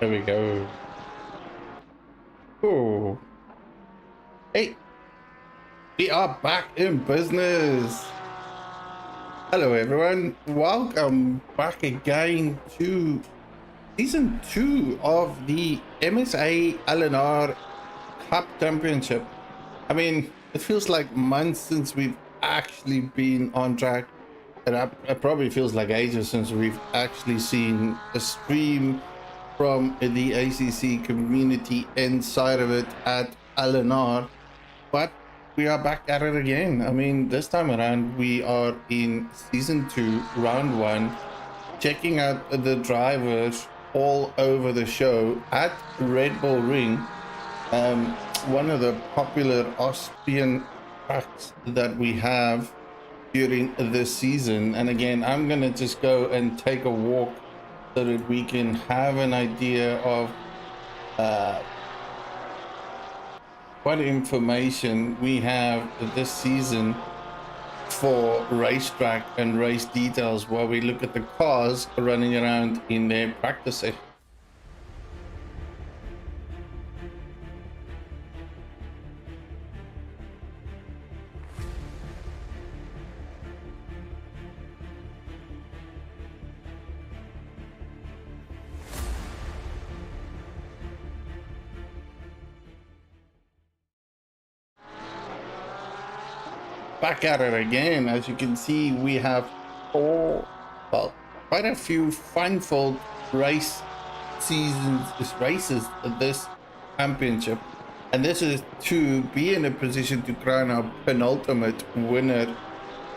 There we go. Oh, hey, we are back in business. Hello, everyone. Welcome back again to season 2 of the MSA LNR Cup Championship. I mean, it feels like months since we've actually been on track. And it probably feels like ages since we've actually seen a stream from the ACC community inside of it at LNR. But we are back at it again. I mean, this time around, we are in season 2, round 1, checking out the drivers all over the show at Red Bull Ring. One of the popular Austrian tracks that we have during this season. And again, I'm gonna just go and take a walk so that we can have an idea of what information we have this season for racetrack and race details while we look at the cars running around in their practice session. Back at it again. As you can see, we have quite a few fun-filled races this championship, and this is to be in a position to crown our penultimate winner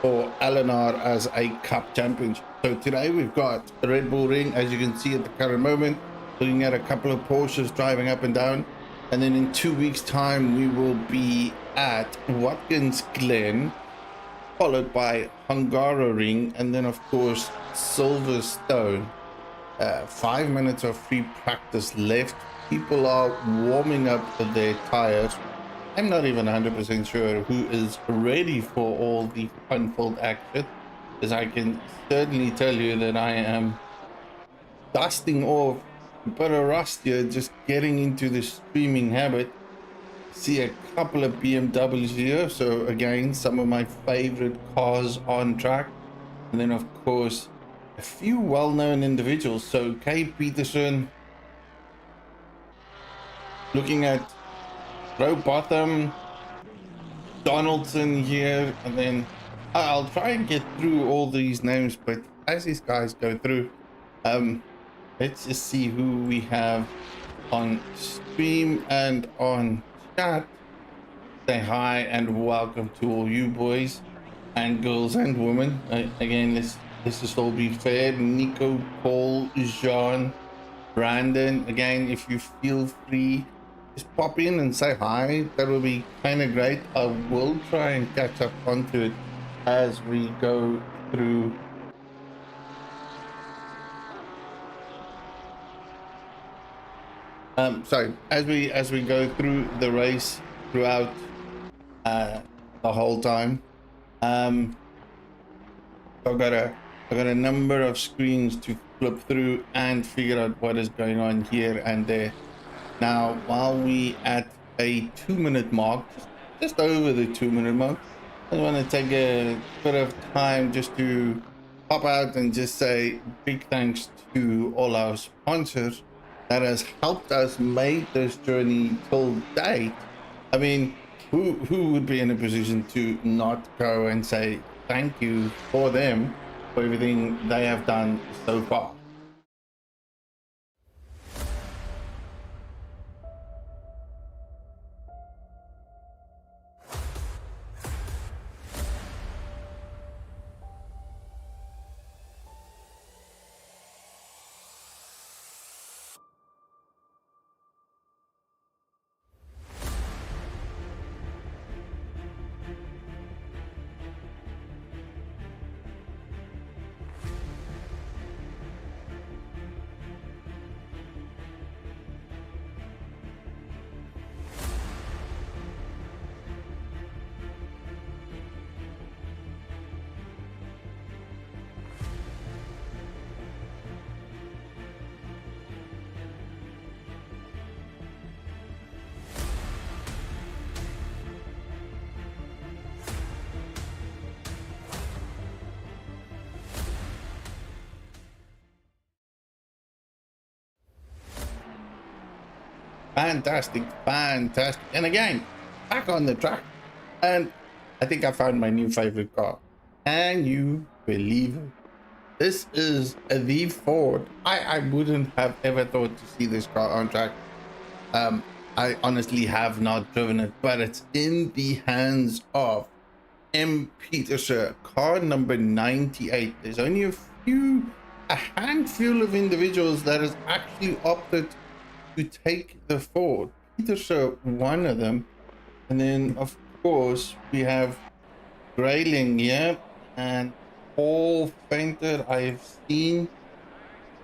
for LNR as a cup championship. So today we've got the Red Bull Ring, as you can see at the current moment, looking at a couple of Porsches driving up and down. And then in 2 weeks' time, we will be at Watkins Glen, followed by Hungaroring, and then of course Silverstone. 5 minutes of free practice left. People are warming up their tires. I'm not even 100% sure who is ready for all the fun-filled action, as I can certainly tell you that I am dusting off a bit of rust here, just getting into the streaming habit. See a couple of BMWs here, so again, some of my favorite cars on track. And then of course a few well-known individuals. So Kay Peterson, looking at Bottom, Donaldson here, and then I'll try and get through all these names, but as these guys go through, let's just see who we have on stream and on chat. Say hi and welcome to all you boys and girls and women. Again, let's just all be fair. Nico, Paul, Jean, Brandon, again, if you feel free, just pop in and say hi. That will be kind of great. I will try and catch up onto it as we go through. Sorry, as we go through the race throughout the whole time. I've got a number of screens to flip through and figure out what is going on here and there. Now, while we at a 2-minute mark, just over the 2-minute mark, I want to take a bit of time just to pop out and just say big thanks to all our sponsors that has helped us make this journey till date. I mean, who would be in a position to not go and say thank you for them for everything they have done so far? Fantastic, fantastic. And again, back on the track. And I think I found my new favorite car. Can you believe it? This is the Ford. I wouldn't have ever thought to see this car on track. I honestly have not driven it, but it's in the hands of M. Peterson, car number 98. There's only a handful of individuals that has actually opted to take the Ford. Peterson, one of them. And then, of course, we have Grayling here, and Paul Fainter I've seen.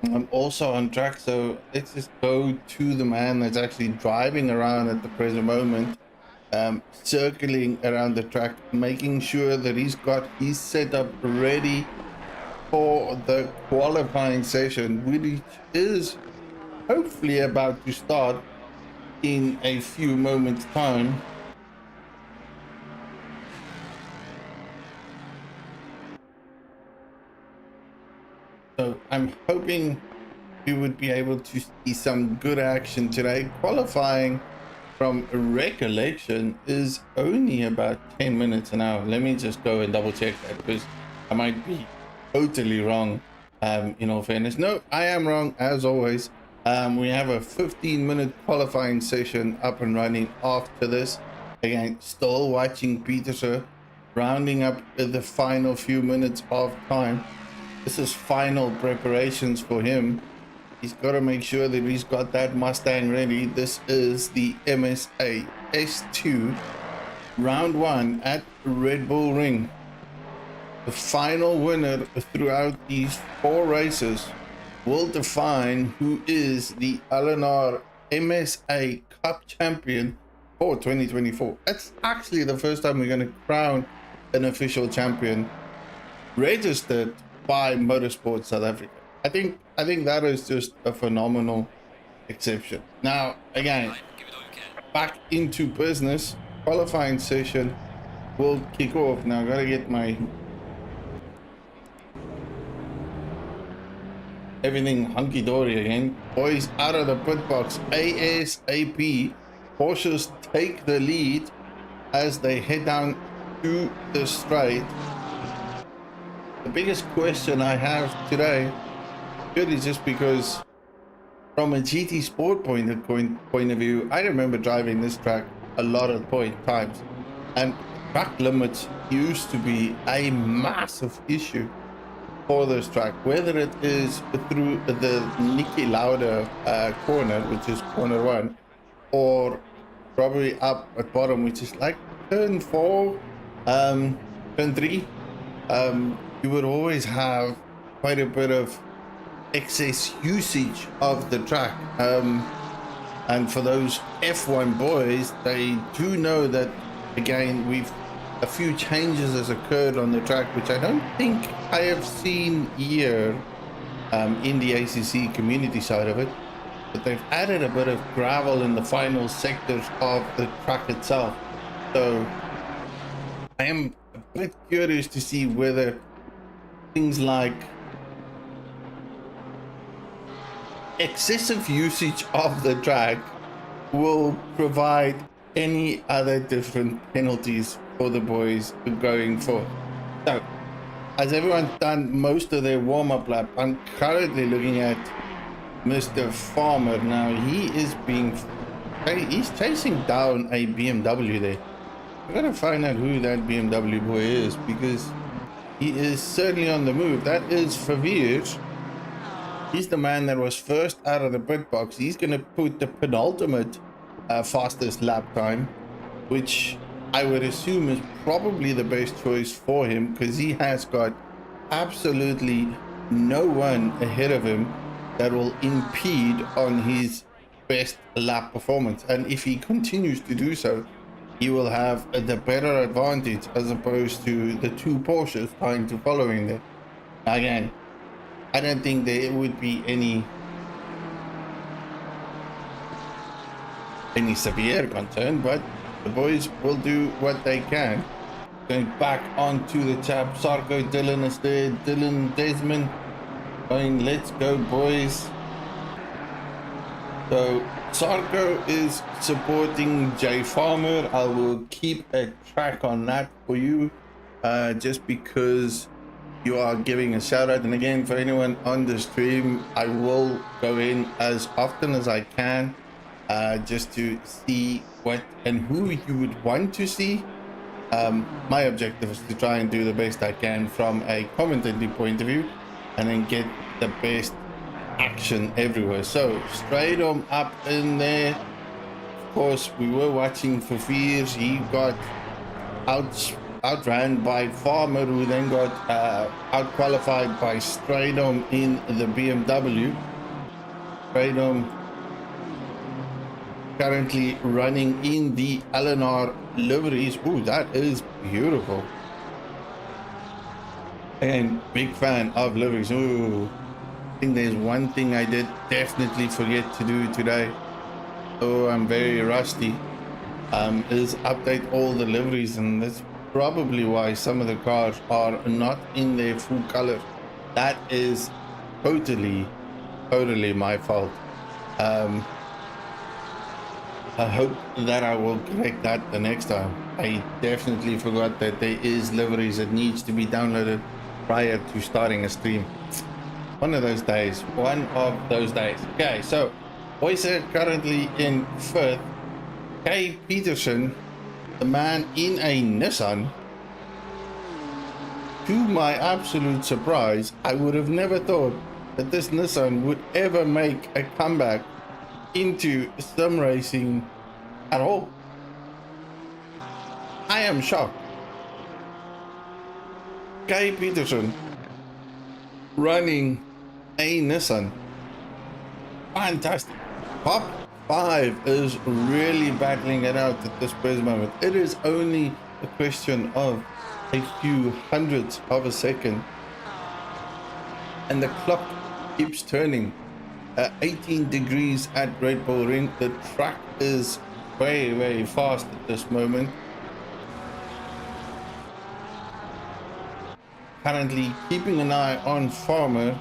I'm also on track, so let's just go to the man that's actually driving around at the present moment, circling around the track, making sure that he's got his setup ready for the qualifying session, which is hopefully about to start in a few moments' time. So I'm hoping we would be able to see some good action today. Qualifying, from recollection, is only about 10 minutes an hour. Let me just go and double check that, because I might be totally wrong. In all fairness, no, I am wrong as always. We have a 15-minute qualifying session up and running after this. Again, still watching Peterson rounding up the final few minutes of time. This is final preparations for him. He's got to make sure that he's got that Mustang ready. This is the MSA S2 round 1 at Red Bull Ring. The final winner throughout these 4 races will define who is the LNR MSA Cup champion for 2024. That's actually the first time we're going to crown an official champion registered by Motorsport South Africa. I think that is just a phenomenal exception. Now, again, back into business. Qualifying session will kick off. Now, I gotta get my everything hunky-dory again. Boys out of the pit box ASAP. Porsches take the lead as they head down to the straight. The biggest question I have today purely just because from a GT Sport point of view, I remember driving this track a lot of times, and track limits used to be a massive issue for this track, whether it is through the Niki Lauda corner, which is corner 1, or probably up at bottom, which is like turn 4, turn 3. You would always have quite a bit of excess usage of the track, and for those F1 boys, they do know that again a few changes has occurred on the track, which I don't think I have seen here in the ACC community side of it, but they've added a bit of gravel in the final sectors of the track itself. So I am a bit curious to see whether things like excessive usage of the track will provide any other different penalties for the boys going forward. So, as everyone's done most of their warm-up lap, I'm currently looking at Mr. Farmer. Now he's chasing down a BMW there. I gotta find out who that BMW boy is, because he is certainly on the move. That is Favir. He's the man that was first out of the pit box. He's going to put the penultimate fastest lap time, which I would assume is probably the best choice for him, because he has got absolutely no one ahead of him that will impede on his best lap performance. And if he continues to do so, he will have the better advantage as opposed to the 2 Porsches trying to follow him there. Again, I don't think there would be any severe concern, but the boys will do what they can. Going back onto the chap, Sarko, Dylan is there, Dylan, Desmond, going, let's go boys. So Sarko is supporting Jay Farmer. I will keep a track on that for you, just because you are giving a shout out. And again, for anyone on the stream, I will go in as often as I can, just to see what and who you would want to see. My objective is to try and do the best I can from a commentating point of view, and then get the best action everywhere. So straight on up in there. Of course, we were watching for fears. He got outran by Farmer, who then got out qualified by Stradom in the BMW. Stradom currently running in the LNR liveries. Ooh, that is beautiful. And big fan of liveries. Ooh, I think there's one thing I did definitely forget to do today. Oh, I'm very rusty. Is update all the liveries, and that's probably why some of the cars are not in their full color. That is totally my fault. I hope that I will correct that the next time. I definitely forgot that there is liveries that needs to be downloaded prior to starting a stream. One of those days. Okay, so Boyce currently in 5th. Kay Peterson, the man in a Nissan. To my absolute surprise, I would have never thought that this Nissan would ever make a comeback into sim racing at all. I am shocked. Kay Peterson running a Nissan. Fantastic. Top 5 is really battling it out at this present moment. It is only a question of a few hundredths of a second, and the clock keeps turning. 18 degrees at Red Bull Ring. The track is very fast at this moment. Currently keeping an eye on Farmer,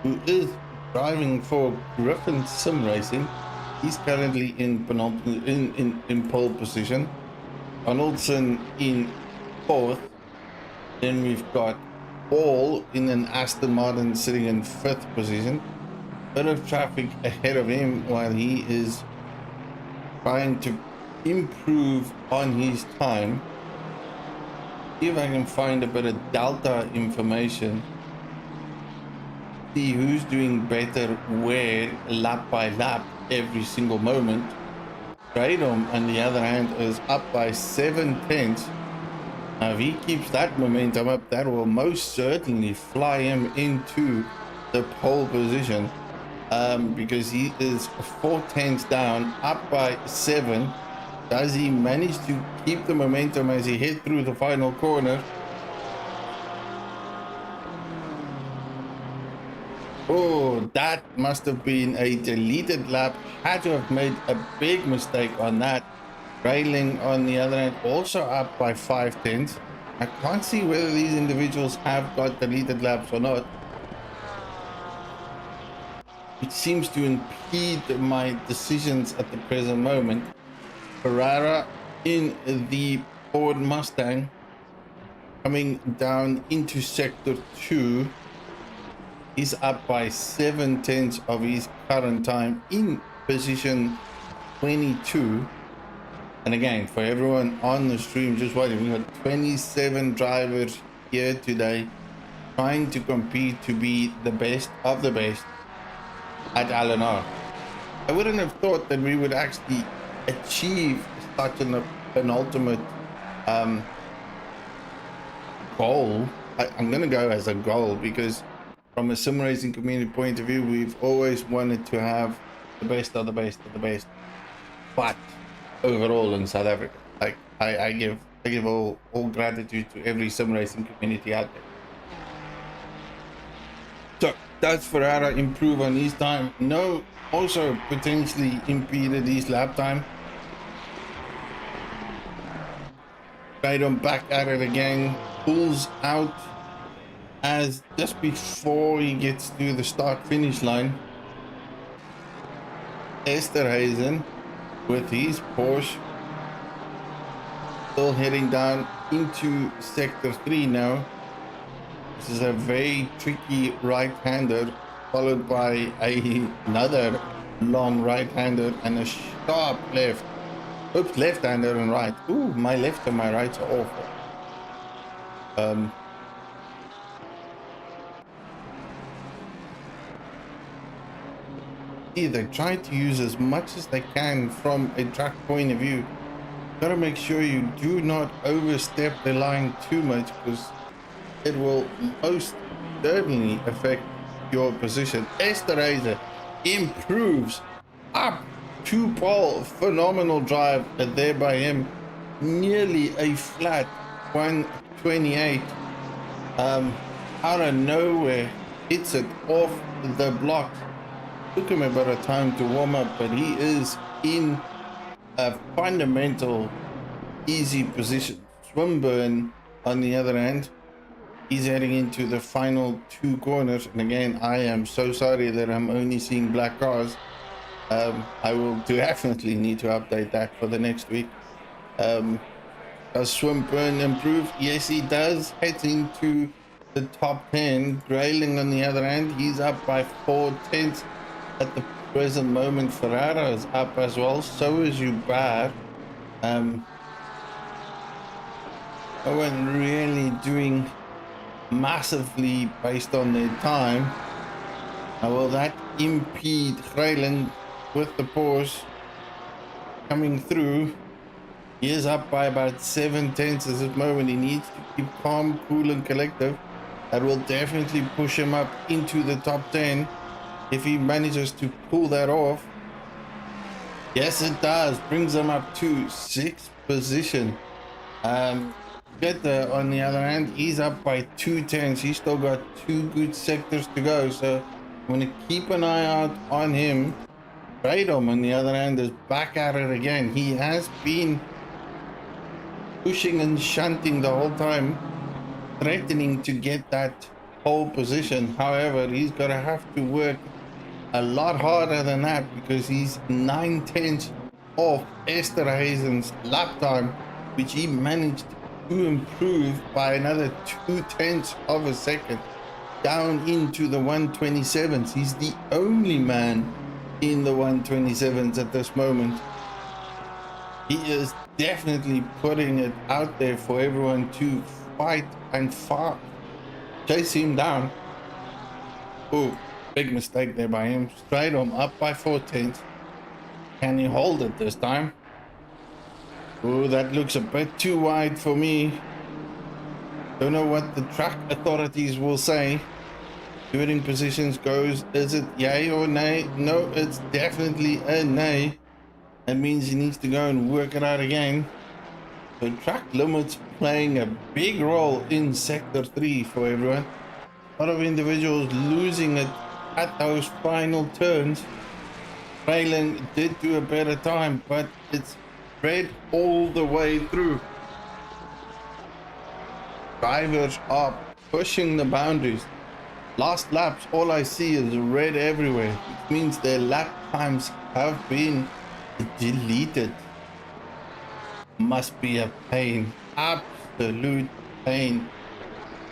who is driving for Griffin Sim Racing. He's currently in pole position. Donaldson in 4th. Then we've got Paul in an Aston Martin sitting in 5th position. Bit of traffic ahead of him while he is trying to improve on his time. See if I can find a bit of Delta information. See who's doing better where, lap by lap, every single moment. Stradom, on the other hand, is up by 7/10. Now, if he keeps that momentum up, that will most certainly fly him into the pole position, because he is 4/10 down, up by 7. Does he manage to keep the momentum as he heads through the final corner? Oh, that must have been a deleted lap. Had to have made a big mistake on that. Railing, on the other hand, also up by 5/10. I can't see whether these individuals have got deleted laps or not. It seems to impede my decisions at the present moment. Ferrara in the Ford Mustang coming down into sector 2. He's up by 7/10 of his current time in position 22. And again, for everyone on the stream, just waiting, we got 27 drivers here today trying to compete to be the best of the best at LNR. I wouldn't have thought that we would actually achieve such an ultimate goal. I'm going to go as a goal, because from a sim racing community point of view, we've always wanted to have the best of the best of the best. But overall in South Africa, like I give all gratitude to every sim racing community out there. So does Ferrara improve on his time? No. Also potentially impeded his lap time. Right on, back at it again. Pulls out as just before he gets to the start finish line. Esterhazen with his Porsche still heading down into sector 3 now. This is a very tricky right-hander, followed by another long right-hander and a sharp left. Oops, left-hander and right. Ooh, my left and my right are awful. They try to use as much as they can from a track point of view. Gotta make sure you do not overstep the line too much, because it will most certainly affect your position. Esterhazen improves up to pole. Phenomenal drive there by him. Nearly a flat 128. Out of nowhere, hits it off the block. Took him a bit of time to warm up, but he is in a fundamental easy position. Swinburne, on the other hand, he's heading into the final 2 corners. And again, I am so sorry that I'm only seeing black cars. I will definitely need to update that for the next week. Does Swinburne improve? Yes, he does. Heads into the top 10. Grayling, on the other hand, he's up by 4 tenths at the present moment. Ferrara is up as well. So is Hubert. No one really doing massively based on their time. Now, will that impede Grayling with the Porsche coming through? He is up by about 7 tenths at this moment. He needs to keep calm, cool and collective. That will definitely push him up into the top 10 if he manages to pull that off. Yes, it does. Brings him up to 6th position. Better, on the other hand, he's up by 2 tenths. He's still got 2 good sectors to go, so I'm going to keep an eye out on him. Radom, on the other hand, is back at it again. He has been pushing and shunting the whole time, threatening to get that pole position. However, he's going to have to work a lot harder than that, because he's 9 tenths off Esterhazen's lap time, which he managed to improve by another 2 tenths of a second down into the 127s. He's the only man in the 127s at this moment. He is definitely putting it out there for everyone to fight and chase him down. Oh, big mistake there by him. Straight on up by 4 tenths. Can he hold it this time? Oh, that looks a bit too wide for me. Don't know what the track authorities will say. Steering positions goes, is it yay or nay? No, it's definitely a nay. That means he needs to go and work it out again. So track limits playing a big role in sector 3 for everyone. A lot of individuals losing it at those final turns. Grayling did do a better time, but it's spread all the way through. Drivers are pushing the boundaries. Last laps, all I see is red everywhere, which means their lap times have been deleted. Must be a pain, absolute pain.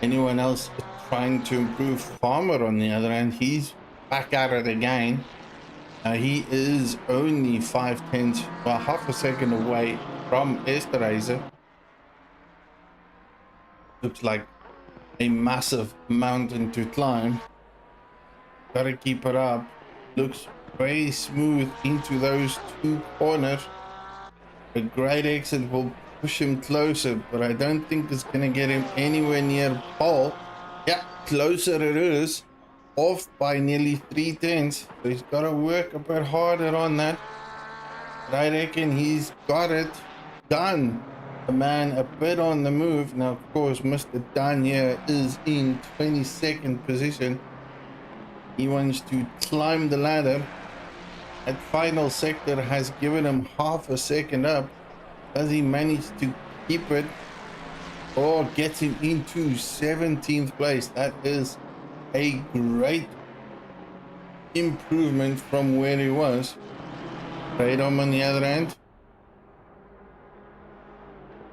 Anyone else trying to improve? Farmer, on the other hand, he's back at it again. He is only 5 tenths, well, half a second away from Esterhazen. Looks like a massive mountain to climb. Gotta keep it up. Looks very smooth into those 2 corners. A great exit will push him closer, but I don't think it's gonna get him anywhere near pole. Yeah, closer it is. Off by nearly 3 tenths. So he's got to work a bit harder on that. But I reckon he's got it done. The man a bit on the move. Now, of course, Mr. Dan here is in 22nd position. He wants to climb the ladder. That final sector has given him half a second up. Does he manage to keep it? Or gets him into 17th place? That is a great improvement from where he was. Freedom on the other end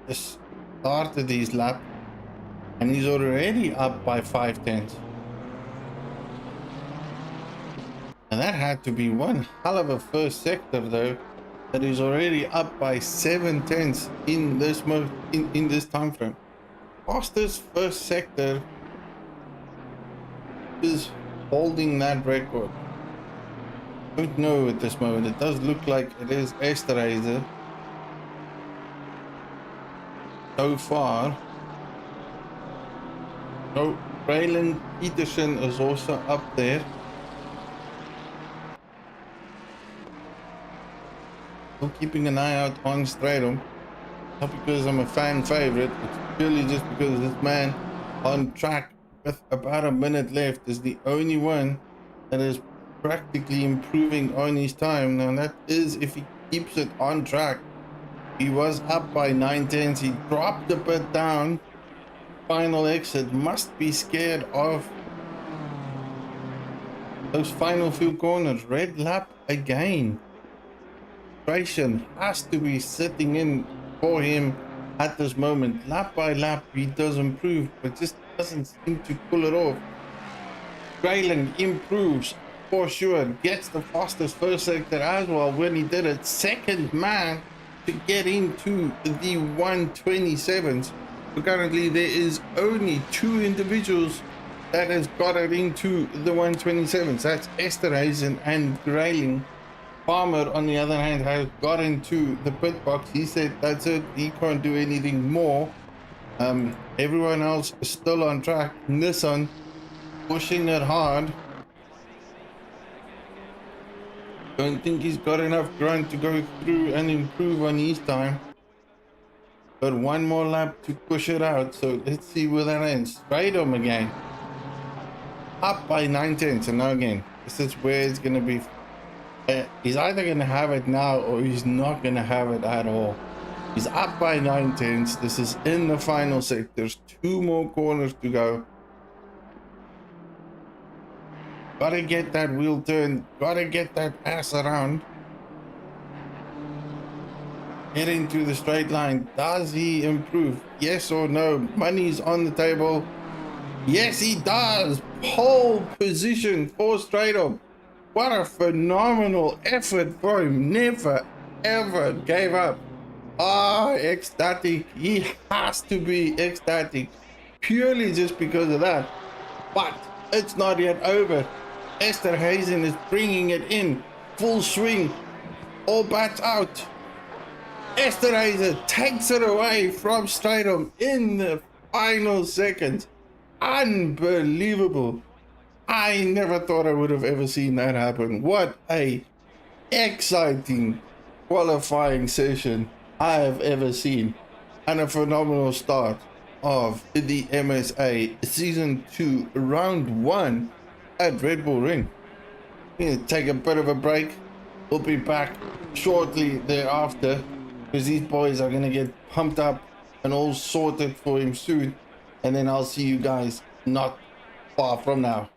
just started his lap and he's already up by 5 tenths. And that had to be one hell of a first sector though, that is already up by 7 tenths in this in this time frame. Fastest first sector is holding that record. Don't know at this moment. It does look like it is Esterhazy so far. No, Braylon Peterson is also up there. Still keeping an eye out on Stratum. Not because I'm a fan favorite, it's purely just because this man on track with about a minute left is the only one that is practically improving on his time. Now that is if he keeps it on track. He was up by 9 tenths, he dropped a bit down. Final exit, must be scared of those final few corners. Red lap again. Frustration has to be sitting in for him at this moment. Lap by lap he does improve, but just doesn't seem to pull it off. Grayling improves for sure, gets the fastest first sector as well when he did it. Second man to get into the 127s. So currently there is only 2 individuals that has got it into the 127s. That's Esterhazy and Grayling. Farmer on the other hand has got into the pit box. He said that's it, he can't do anything more. Everyone else is still on track. Nissan pushing it hard. Don't think he's got enough grunt to go through and improve on his time. But one more lap to push it out. So let's see where that ends. Stratum again. Up by 9 tenths. And now again, this is where it's going to be. He's either going to have it now or he's not going to have it at all. He's up by 9 tenths. This is in the final sectors. 2 more corners to go. Gotta get that wheel turned. Gotta get that ass around. Get into the straight line. Does he improve? Yes or no? Money's on the table. Yes, he does. Pole position for Stratum. What a phenomenal effort for him. Never, ever gave up. Ah, ecstatic. He has to be ecstatic. Purely just because of that. But it's not yet over. Esterhazy is bringing it in. Full swing. All bats out. Esterhazy takes it away from Stratum in the final seconds. Unbelievable. I never thought I would have ever seen that happen. What a exciting qualifying session I have ever seen. And a phenomenal start of the MSA Season 2 Round 1 at Red Bull Ring. We're going to take a bit of a break. We'll be back shortly thereafter because these boys are going to get pumped up and all sorted for him soon. And then I'll see you guys not far from now.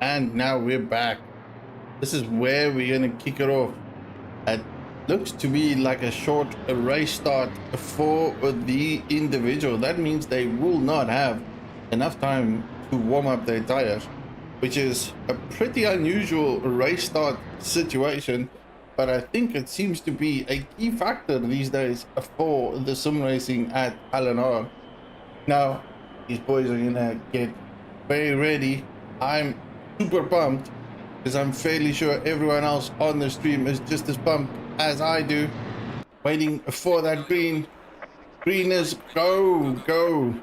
and now we're back. This is where we're going to kick it off. It looks to be like a short race start for the individual. That means they will not have enough time to warm up their tires, which is a pretty unusual race start situation, but I think it seems to be a key factor these days for the sim racing at LNR. Now, these boys are gonna get very ready. I'm super pumped because I'm fairly sure everyone else on the stream is just as pumped as I do, waiting for that green. Green is go.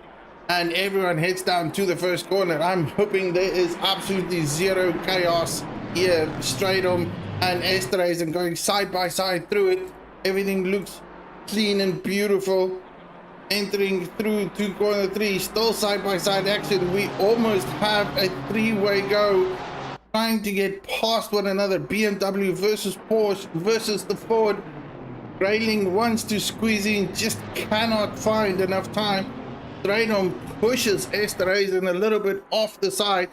And everyone heads down to the first corner. I'm hoping there is absolutely zero chaos here. Straight on and Esterhazy going side by side through it. Everything looks clean and beautiful. Entering through to corner 3, still side by side action. We almost have a 3-way go. Trying to get past one another. BMW versus Porsche versus the Ford. Grayling wants to squeeze in, just cannot find enough time. Straydom pushes Esterhazy a little bit off the side,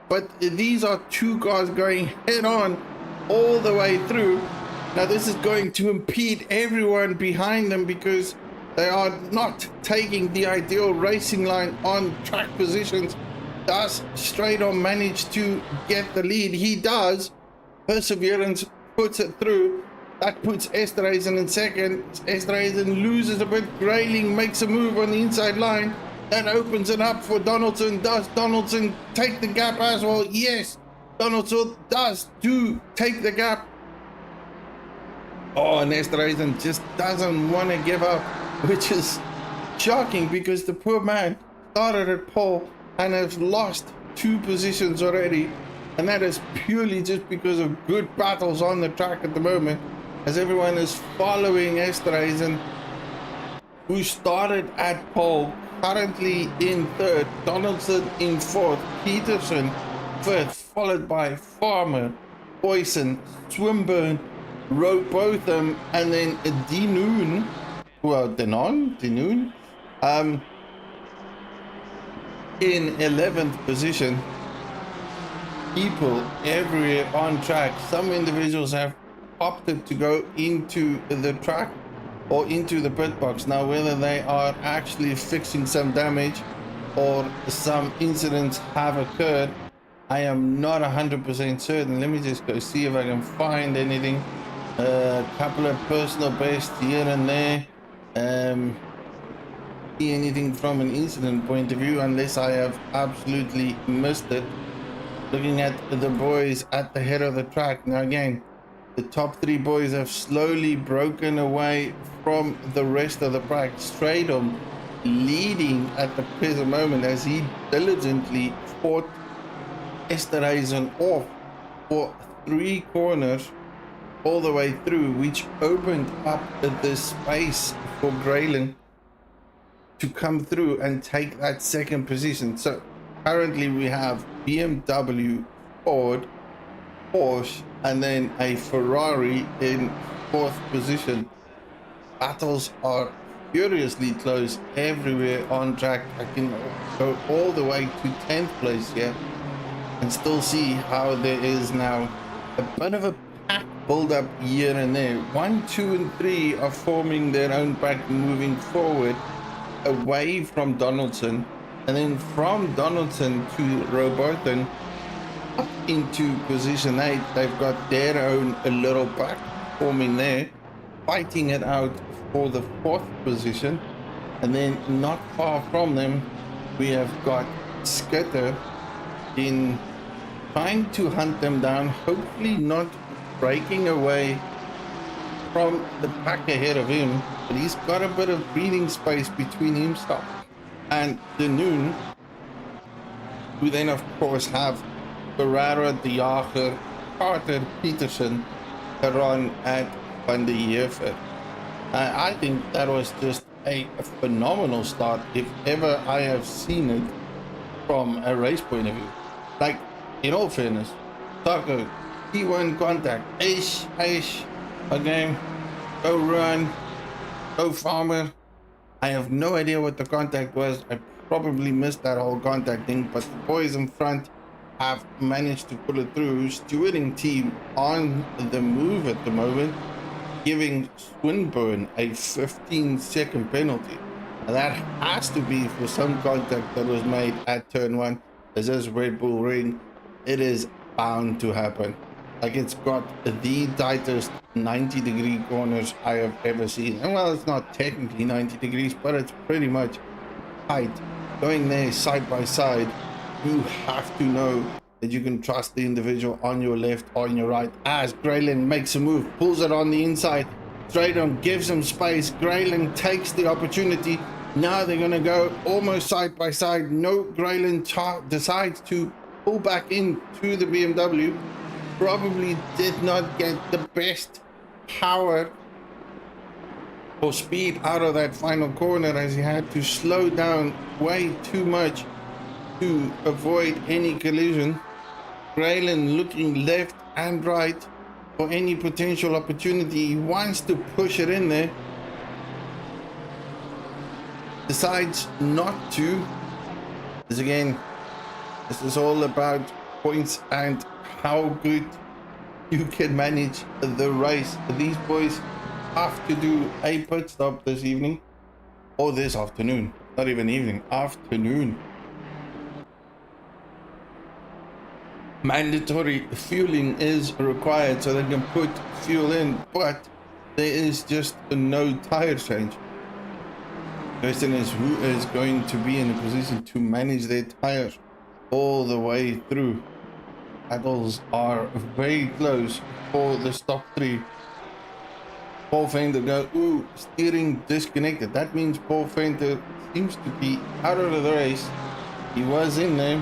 but these are two cars going head on all the way through. Now this is going to impede everyone behind them because they are not taking the ideal racing line on track positions. Does Straydom manage to get the lead? He does. Perseverance puts it through. That puts Esterhazy in second. Esterhazy loses a bit. Grayling makes a move on the inside line. That opens it up for Donaldson. Does Donaldson take the gap as well? Yes, Donaldson does take the gap. Oh, and Esterhazy just doesn't want to give up, which is shocking because the poor man started at pole and has lost 2 positions already. And that is purely just because of good battles on the track at the moment, as everyone is following Esterhazy, who started at pole, currently in 3rd, Donaldson in 4th, Peterson 5th, followed by Farmer, Boyson, Swinburne, Rowbotham, and then Denoon, in 11th position. People everywhere on track. Some individuals have opted to go into the track or into the pit box. Now, whether they are actually fixing some damage or some incidents have occurred, I am not 100% certain. Let me just go see if I can find anything. A couple of personal bests here and there. See anything from an incident point of view, unless I have absolutely missed it. Looking at the boys at the head of the track. Now again, the top 3 boys have slowly broken away from the rest of the pack. Straydom leading at the present moment as he diligently fought Esterhazy off for 3 corners all the way through, which opened up the space for Grayling to come through and take that 2nd position. So currently we have BMW, Ford, Porsche, and then a Ferrari in 4th position. Battles are furiously close everywhere on track. I can go all the way to 10th place here and still see how there is now a bit of a pack build up here and there. 1, 2, and 3 are forming their own pack, moving forward away from Donaldson, and then from Donaldson to Rowbotham up into position 8. They've got their own little pack forming there, fighting it out for the 4th position. And then not far from them we have got Skitter in trying to hunt them down, hopefully not breaking away from the pack ahead of him, but he's got a bit of breathing space between himself and Denoon, who then of course have Ferrara, De Jager, Carter, Peterson, Caron, and Van der Heever. I think that was just a phenomenal start, if ever I have seen it from a race point of view. Like, in all fairness, Taco, T1 contact, Ace, okay, go run, go Farmer. I have no idea what the contact was. I probably missed that whole contact thing, but the boys in front have managed to pull it through. Stewarding team on the move at the moment, giving Swinburne a 15-second penalty. Now that has to be for some contact that was made at turn 1. As this Red Bull Ring, it is bound to happen. Like, it's got the tightest 90-degree corners I have ever seen. And well, it's not technically 90 degrees, but it's pretty much tight. Going there side by side, you have to know that you can trust the individual on your left or on your right. As Grayling makes a move, pulls it on the inside, straight on, gives him space. Grayling takes the opportunity. Now they're going to go almost side by side. No, Grayling decides to pull back into the BMW. Probably did not get the best power or speed out of that final corner, as he had to slow down way too much to avoid any collision. Grayling looking left and right for any potential opportunity. He wants to push it in there, decides not to. As again, this is all about points and how good you can manage the race. These boys have to do a pit stop this evening, or this afternoon, not even evening, afternoon. Mandatory fueling is required so they can put fuel in, but there is just no tire change. The question is, who is going to be in a position to manage their tires all the way through? Battles are very close for the top 3. Paul Fender goes, ooh, steering disconnected. That means Paul Fender seems to be out of the race. He was in there,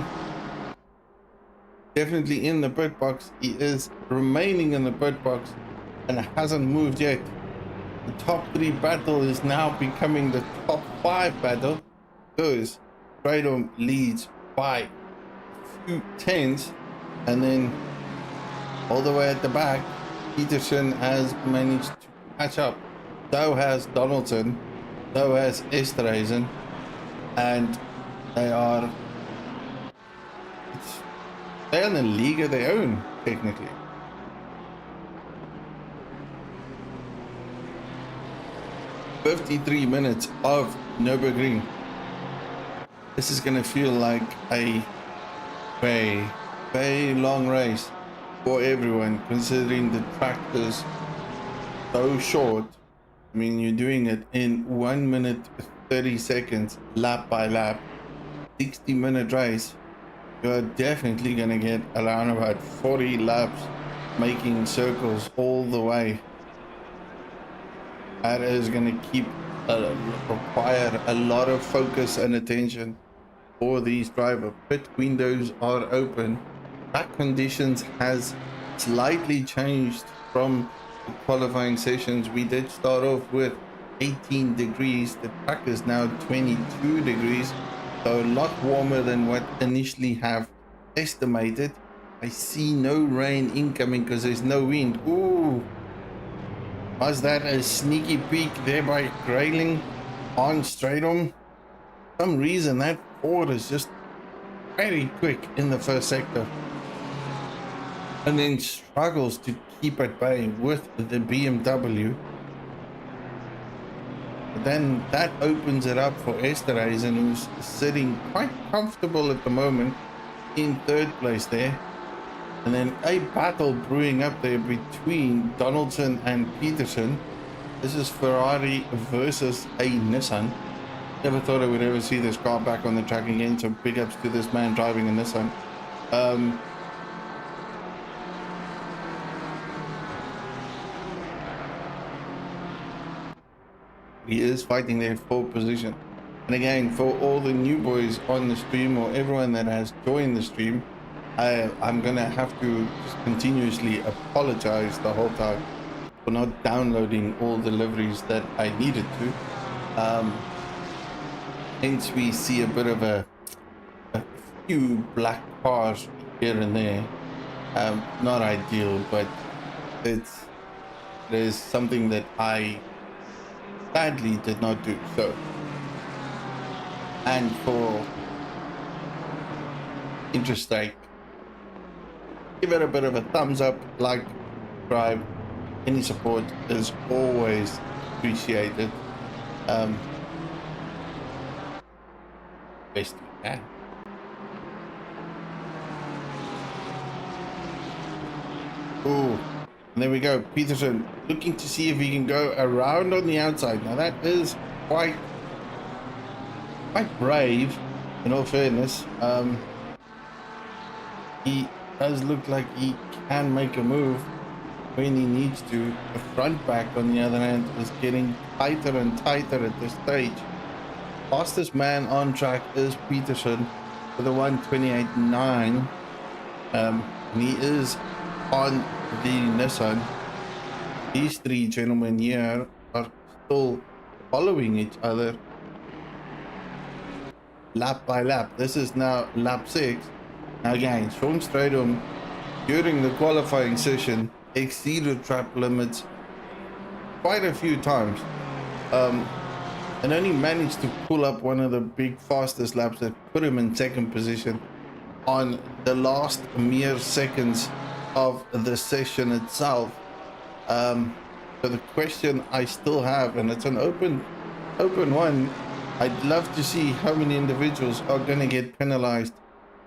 definitely in the pit box. He is remaining in the pit box and hasn't moved yet. The top 3 battle is now becoming the top 5 battle, because Freedom leads by a few tenths, and then all the way at the back, Peterson has managed to catch up. So has Donaldson, so has Esterhazen, and they're in a league of their own, technically. "53 minutes of Nürburgring. This is going to feel like a very, very long race for everyone, considering the track is so short. I mean, you're doing it in 1 minute 30 seconds, lap by lap. 60-minute race. You're definitely going to get around about 40 laps making circles all the way. That is going to require a lot of focus and attention for these drivers. Pit windows are open. Track conditions has slightly changed from the qualifying sessions. We did start off with 18 degrees. The track is now 22 degrees. So a lot warmer than what initially have estimated. I see no rain incoming because there's no wind. Ooh, was that a sneaky peek there by Grayling on straight on? For some reason that Ford is just very quick in the first sector, and then struggles to keep at bay with the BMW. But then that opens it up for Esterhazen, who's sitting quite comfortable at the moment in third place there. And then a battle brewing up there between Donaldson and Peterson. This is Ferrari versus a Nissan. Never thought I would ever see this car back on the track again, so big ups to this man driving a Nissan. He is fighting there for position. And again, for all the new boys on the stream, or everyone that has joined the stream, I'm gonna have to just continuously apologize the whole time for not downloading all the liveries that I needed to. Hence we see a bit of a few black cars here and there. Not ideal, but it is something that I sadly did not do so. And for interstate give it a bit of a thumbs up, like, subscribe. Any support is always appreciated. Best we can. Oh, and there we go. Peterson looking to see if he can go around on the outside. Now that is quite brave, in all fairness. He does look like he can make a move when he needs to. The front back, on the other hand, is getting tighter and tighter at this stage. Fastest man on track is Peterson with a 1:28.9. And he is on the Nissan. These three gentlemen here are still following each other lap by lap. This is now lap 6. Now again, Sean Stradom during the qualifying session exceeded track limits quite a few times, and only managed to pull up one of the big fastest laps that put him in second position on the last mere seconds of the session itself. So the question I still have, and it's an open one, I'd love to see how many individuals are going to get penalized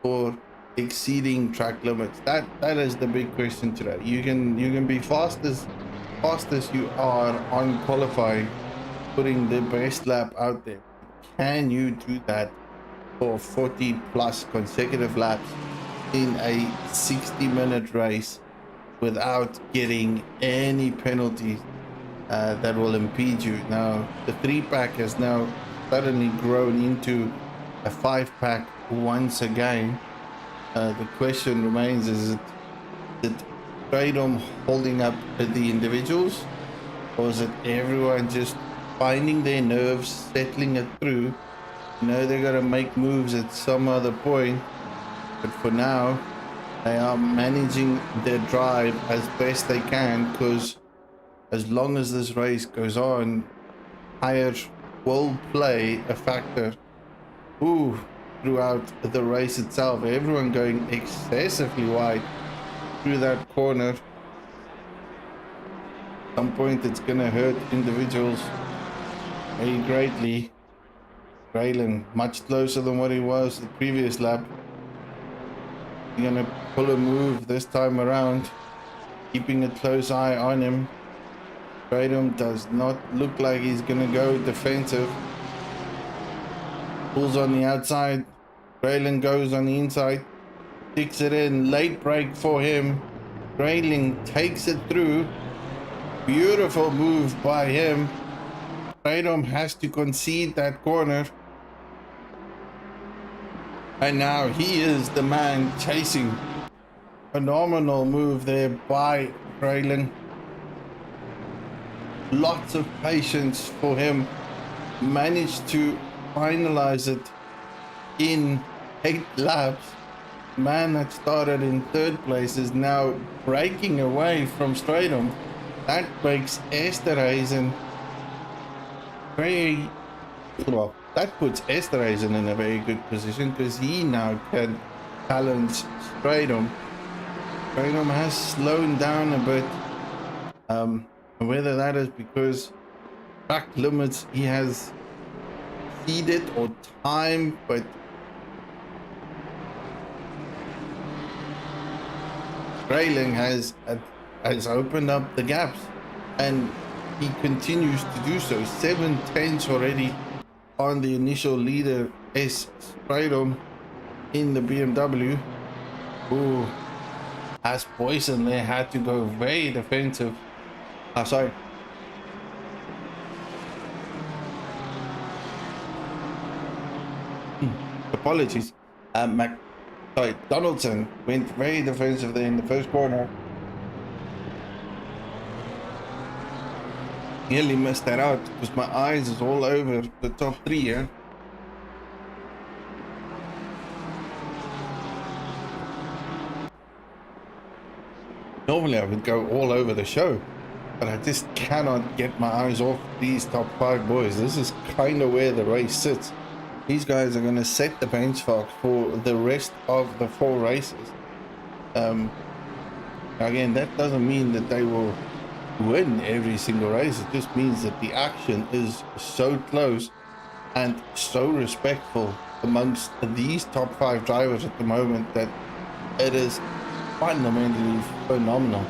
for exceeding track limits. That is the big question today. You can be fast as you are on qualifying, putting the best lap out there. Can you do that for 40 plus consecutive laps in a 60-minute race without getting any penalties that will impede you? Now the 3-pack has now suddenly grown into a 5-pack once again. The question remains, is it Stradom holding up the individuals, or is it everyone just finding their nerves, settling it through? You know, they're going to make moves at some other point, but for now they are managing their drive as best they can, because as long as this race goes on, tires will play a factor throughout the race itself. Everyone going excessively wide through that corner. At some point it's going to hurt individuals very greatly. Raylan much closer than what he was the previous lap. You're going to pull a move this time around, keeping a close eye on him. Stradom does not look like he's going to go defensive. Pulls on the outside. Raylan goes on the inside. Kicks it in. Late break for him. Raylan takes it through. Beautiful move by him. Stradom has to concede that corner. And now he is the man chasing. Phenomenal move there by Raylan. Lots of patience for him. Managed to finalize it in 8 laps. Man that started in 3rd place is now breaking away from Stradom. That makes Esterhuizen very well. That puts Esterhuizen in a very good position, because he now can challenge Stradom. Stradom has slowed down a bit. Whether that is because track limits he has exceeded or time, but Raylan has opened up the gaps, and he continues to do so. 7/10 already on the initial leader, S. Stradom in the BMW. Ooh, as Poison there had to go very defensive. Sorry. Apologies. Donaldson went very defensive there in the first corner. Nearly missed that out because my eyes is all over the top 3 here. Normally I would go all over the show, but I just cannot get my eyes off these top 5 boys. This is kind of where the race sits. These guys are going to set the benchmark for the rest of the 4 races. Again, that doesn't mean that they will win every single race. It just means that the action is so close and so respectful amongst these top 5 drivers at the moment that it is fundamentally phenomenal.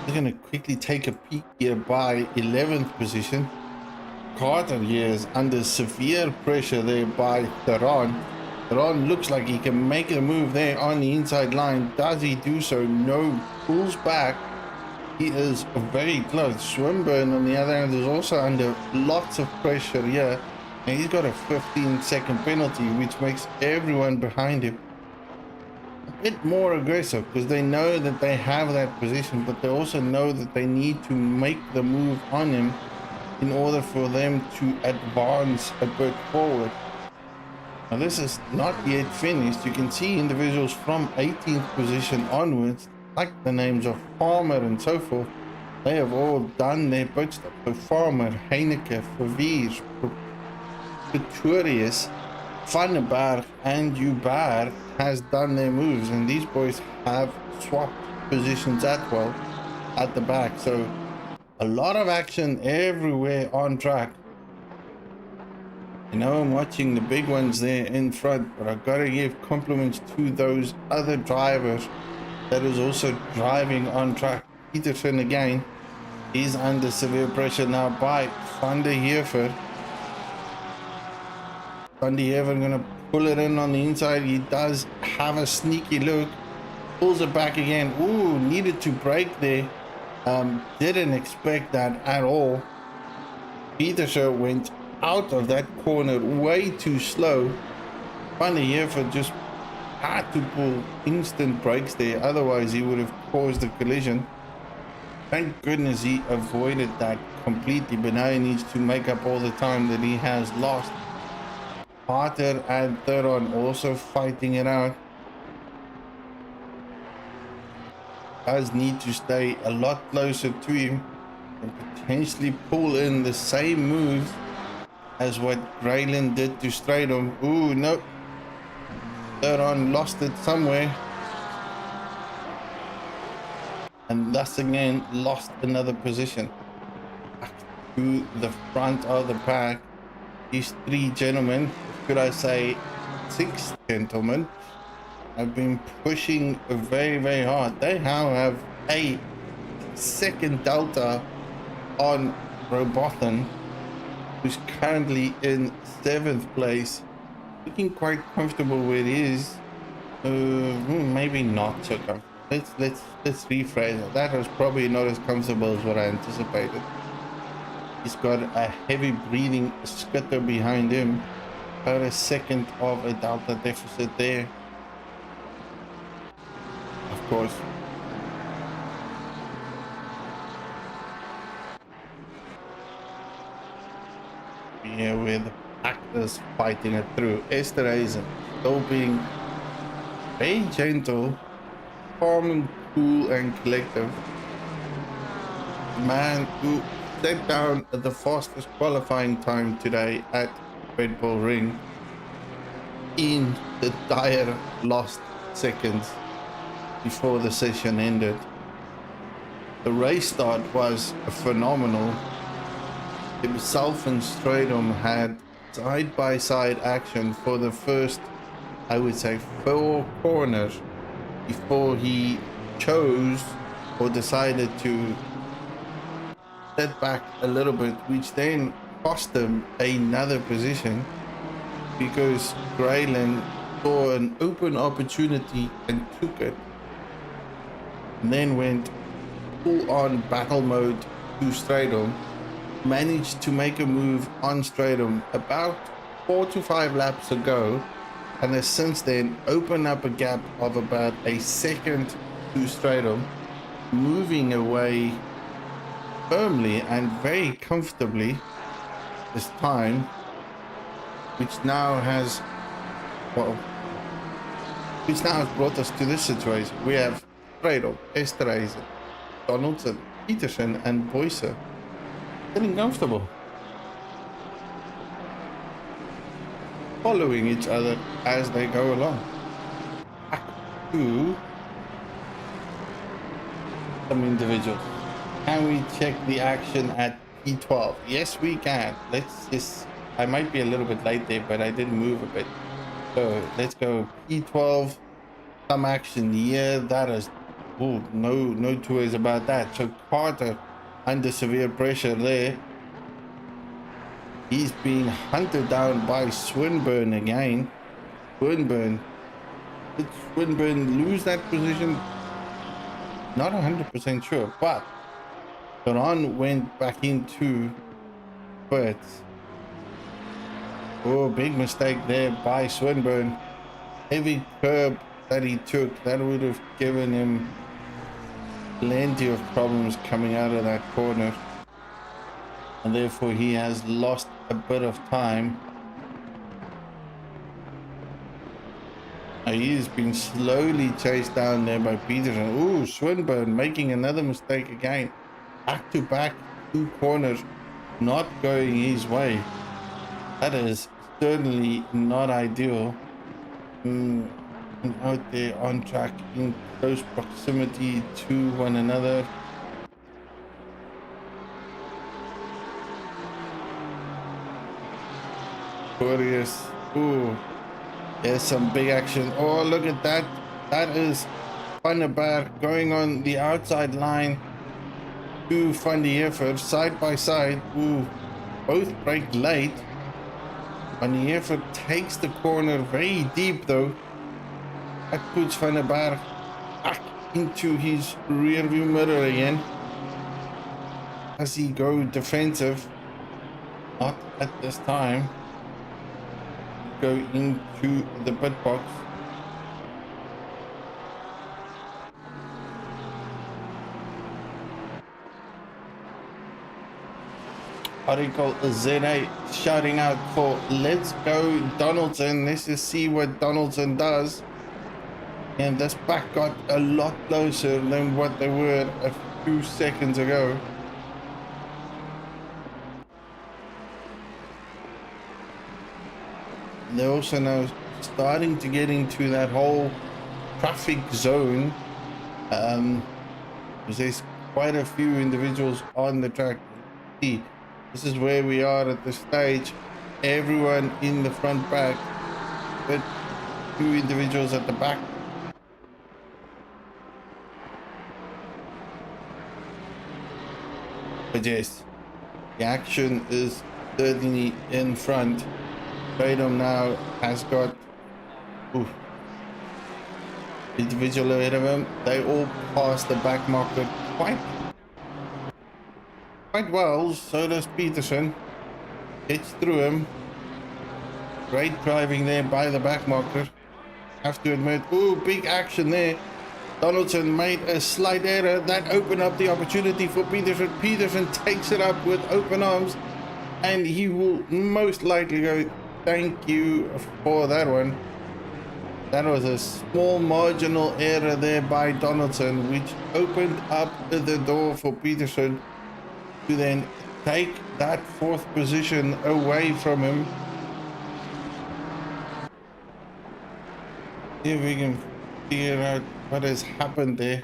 We're going to quickly take a peek here by 11th position. Carter here is under severe pressure there by Theron. Theron looks like he can make a move there on the inside line. Does he do so? No. Pulls back. He is very close. Swinburne, on the other hand, is also under lots of pressure here. And he's got a 15-second penalty, which makes everyone behind him a bit more aggressive, because they know that they have that position, but they also know that they need to make the move on him in order for them to advance a bit forward. Now this is not yet finished. You can see individuals from 18th position onwards, like the names of Farmer and so forth, they have all done their pit stop. So Farmer, Heineke, Verveer, Pretorius, Van den Berg and Joubert has done their moves, and these boys have swapped positions at the back. So a lot of action everywhere on track. You know, I'm watching the big ones there in front, but I've got to give compliments to those other drivers that is also driving on track. Peterson again, he's under severe pressure now by Van der Heever. Van der Heever gonna pull it in on the inside. He does have a sneaky look, pulls it back again. Ooh, needed to brake there. Didn't expect that at all. Peterson went out of that corner way too slow. Van der Heever just had to pull instant brakes there, otherwise he would have caused a collision. Thank goodness he avoided that completely, but now he needs to make up all the time that he has lost. Carter and Theron also fighting it out. Does need to stay a lot closer to him and potentially pull in the same moves as what Grayland did to Stradom. Ooh, no. Theron lost it somewhere. And thus again lost another position. Back to the front of the pack. These 3 gentlemen, should I say 6 gentlemen, have been pushing very, very hard. They now have a second delta on Robotham, who's currently in 7th place, looking quite comfortable where he is. Maybe not so comfortable. Let's rephrase it. That was probably not as comfortable as what I anticipated. He's got a heavy breathing skitter behind him. About a second of a delta deficit there. Of course. Yeah, with actors fighting it through. Esterhazy still being very gentle, calm and cool and collective. Man who set down the fastest qualifying time today at Red Bull Ring in the dire last seconds before the session ended. The race start was phenomenal. Himself and Stradom had side-by-side action for the first, I would say, 4 corners before he chose or decided to step back a little bit, which then cost him another position because Grayland saw an open opportunity and took it, and then went full-on battle mode to Stradom. Managed to make a move on Stradom about 4 to 5 laps ago, and has since then opened up a gap of about a second to Stradom, moving away firmly and very comfortably this time, which now has brought us to this situation. We have Stradom, Esterhazy, Donaldson, Peterson and Boyser getting comfortable, following each other as they go along. Back to some individuals. Can we check the action at P12? Yes, we can. Let's just, I might be a little bit late there, but I did move a bit. So let's go P12, some action here. That is, oh, no two ways about that. So Carter under severe pressure there. He's being hunted down by Swinburne again. Swinburne. Did Swinburne lose that position? Not 100% sure, but Duran went back into first. Oh, big mistake there by Swinburne. Heavy curb that he took, that would have given him plenty of problems coming out of that corner. And therefore he has lost a bit of time. He's been slowly chased down there by Peterson. Ooh, Swinburne making another mistake again. Back to back, two corners not going his way. That is certainly not ideal. Out there on track in close proximity to one another. Glorious. Ooh, there's some big action. Oh, look at that. That is Van der Berg going on the outside line to Van der Heever side by side. Ooh, both break late. Van der Heever takes the corner very deep though. That puts Van der Berg back into his rear view mirror again. As he go defensive. Not at this time. Go into the pit box. Article ZA shouting out for let's go Donaldson. Let's just see what Donaldson does. And this back got a lot closer than what they were a few seconds ago. They're also now starting to get into that whole traffic zone. There's quite a few individuals on the track. This is where we are at this stage. Everyone in the front back, but few individuals at the back. But yes, the action is certainly in front. Freedom now has got individual ahead of him. They all pass the back marker quite well. So does Peterson. Gets through him. Great driving there by the back marker. Have to admit, big action there. Donaldson made a slight error that opened up the opportunity for Peterson. Peterson takes it up with open arms, and he will most likely go. Thank you for that one. That was a small marginal error there by Donaldson, which opened up the door for Peterson to then take that fourth position away from him. See if we can figure out what has happened there.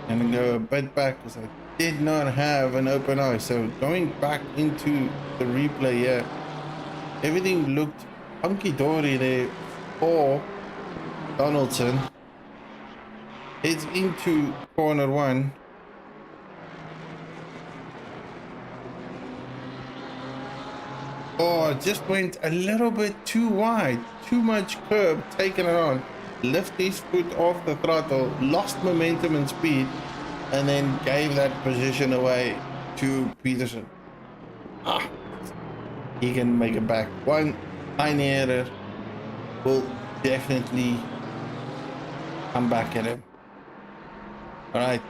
And go a bit back because I did not have an open eye. So going back into the replay here, everything looked hunky-dory there for Donaldson. Heads into corner one. Oh, just went a little bit too wide. Too much curb taking it on. Lift his foot off the throttle, lost momentum and speed, and then gave that position away to Peterson. He can make it back. One tiny error will definitely come back at him. Alright,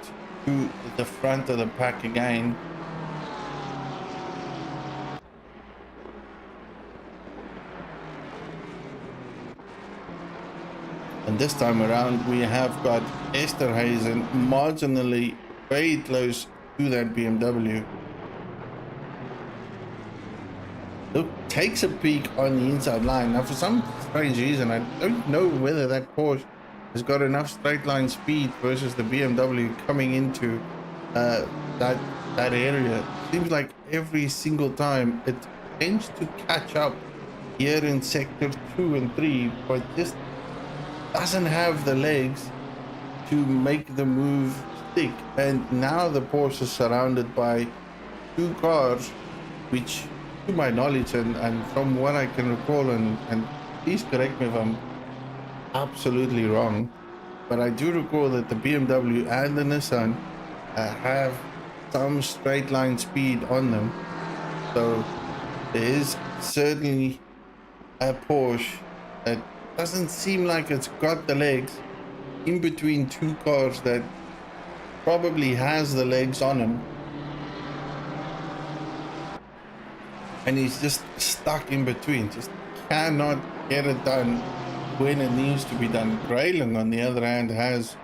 to the front of the pack again. And this time around we have got Esterhazen marginally very close to that BMW. Look, takes a peek on the inside line. Now for some strange reason, I don't know whether that Porsche has got enough straight line speed versus the BMW coming into that area. Seems like every single time it tends to catch up here in sector 2 and 3, but just doesn't have the legs to make the move stick. And now the Porsche is surrounded by two cars, which to my knowledge and from what I can recall, and please correct me if I'm absolutely wrong, but I do recall that the BMW and the Nissan have some straight line speed on them. So there is certainly a Porsche that doesn't seem like it's got the legs in between two cars that probably has the legs on him, and he's just stuck in between, just cannot get it done when it needs to be done. Grayling, on the other hand, has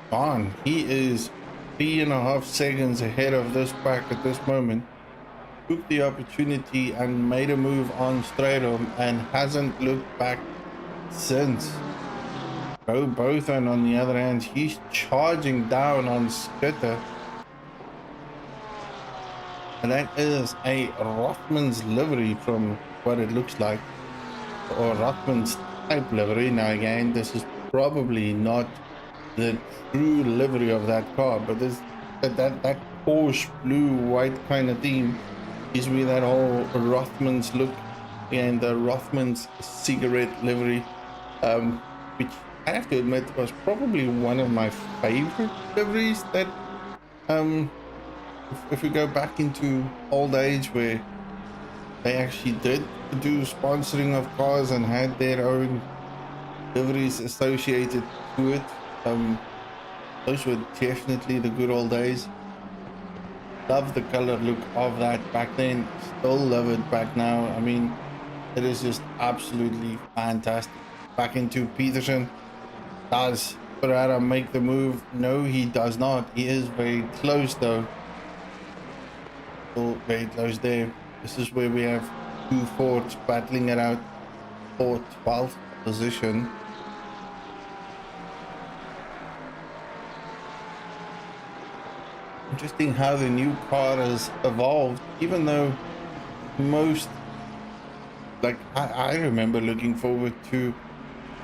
gone. He is 3.5 seconds ahead of this pack at this moment. Took the opportunity and made a move on Stratum and hasn't looked back since. Bothon, on the other hand, he's charging down on Skitter. And that is a Rothmans livery from what it looks like, or Rothmans type livery. Now again, this is probably not the true livery of that car, but this that Porsche blue white kind of theme is with that whole Rothmans look and the Rothmans cigarette livery, which I have to admit was probably one of my favorite liveries. That if we go back into old age where they actually did do sponsoring of cars and had their own liveries associated to it, those were definitely the good old days. Love the color look of that back then, still love it back now. I mean, it is just absolutely fantastic. Back into Peterson. Does Ferrara make the move? No, he does not. He is very close though. Still very close there. This is where we have two Fords battling it out for 12th position. Interesting how the new car has evolved, even though most, like I remember looking forward to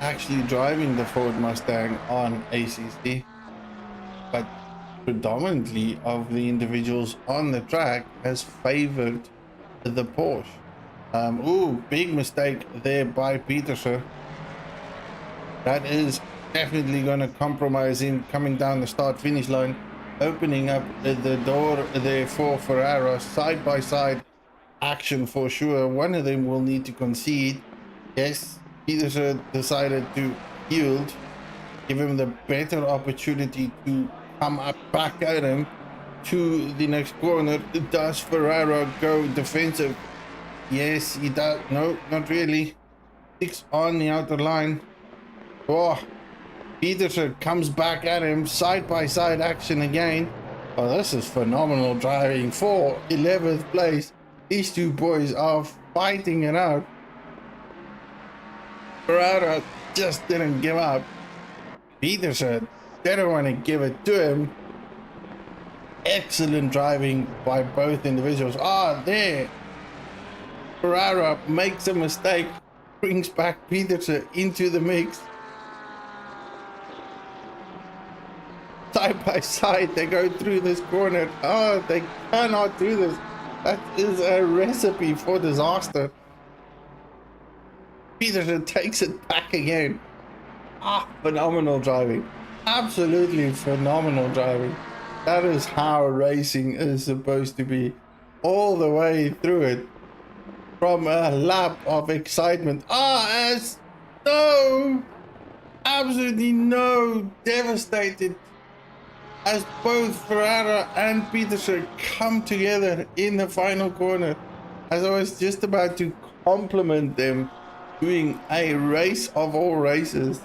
actually driving the Ford Mustang on ACC, but predominantly of the individuals on the track has favored the Porsche. Ooh, big mistake there by Peterson. That is definitely going to compromise him coming down the start finish line, opening up the door there for Ferrara. Side by side action for sure. One of them will need to concede. Yes, Peterson decided to yield, give him the better opportunity to come up back at him to the next corner. Does Ferrara go defensive? Yes, he does. No, not really. 6 on the outer line. Oh, Peterson comes back at him. Side by side action again. Oh, this is phenomenal driving for 11th place. These two boys are fighting it out. Ferrara just didn't give up. Peterson didn't want to give it to him. Excellent driving by both individuals. Ah, there. Ferrara makes a mistake, brings back Peterson into the mix. Side by side, they go through this corner. Oh, they cannot do this. That is a recipe for disaster. Peterson takes it back again. Ah, phenomenal driving. Absolutely phenomenal driving. That is how racing is supposed to be. All the way through it. From a lap of excitement. No! Absolutely no! Devastated as both Ferrara and Peterson come together in the final corner. As I was just about to compliment them doing a race of all races.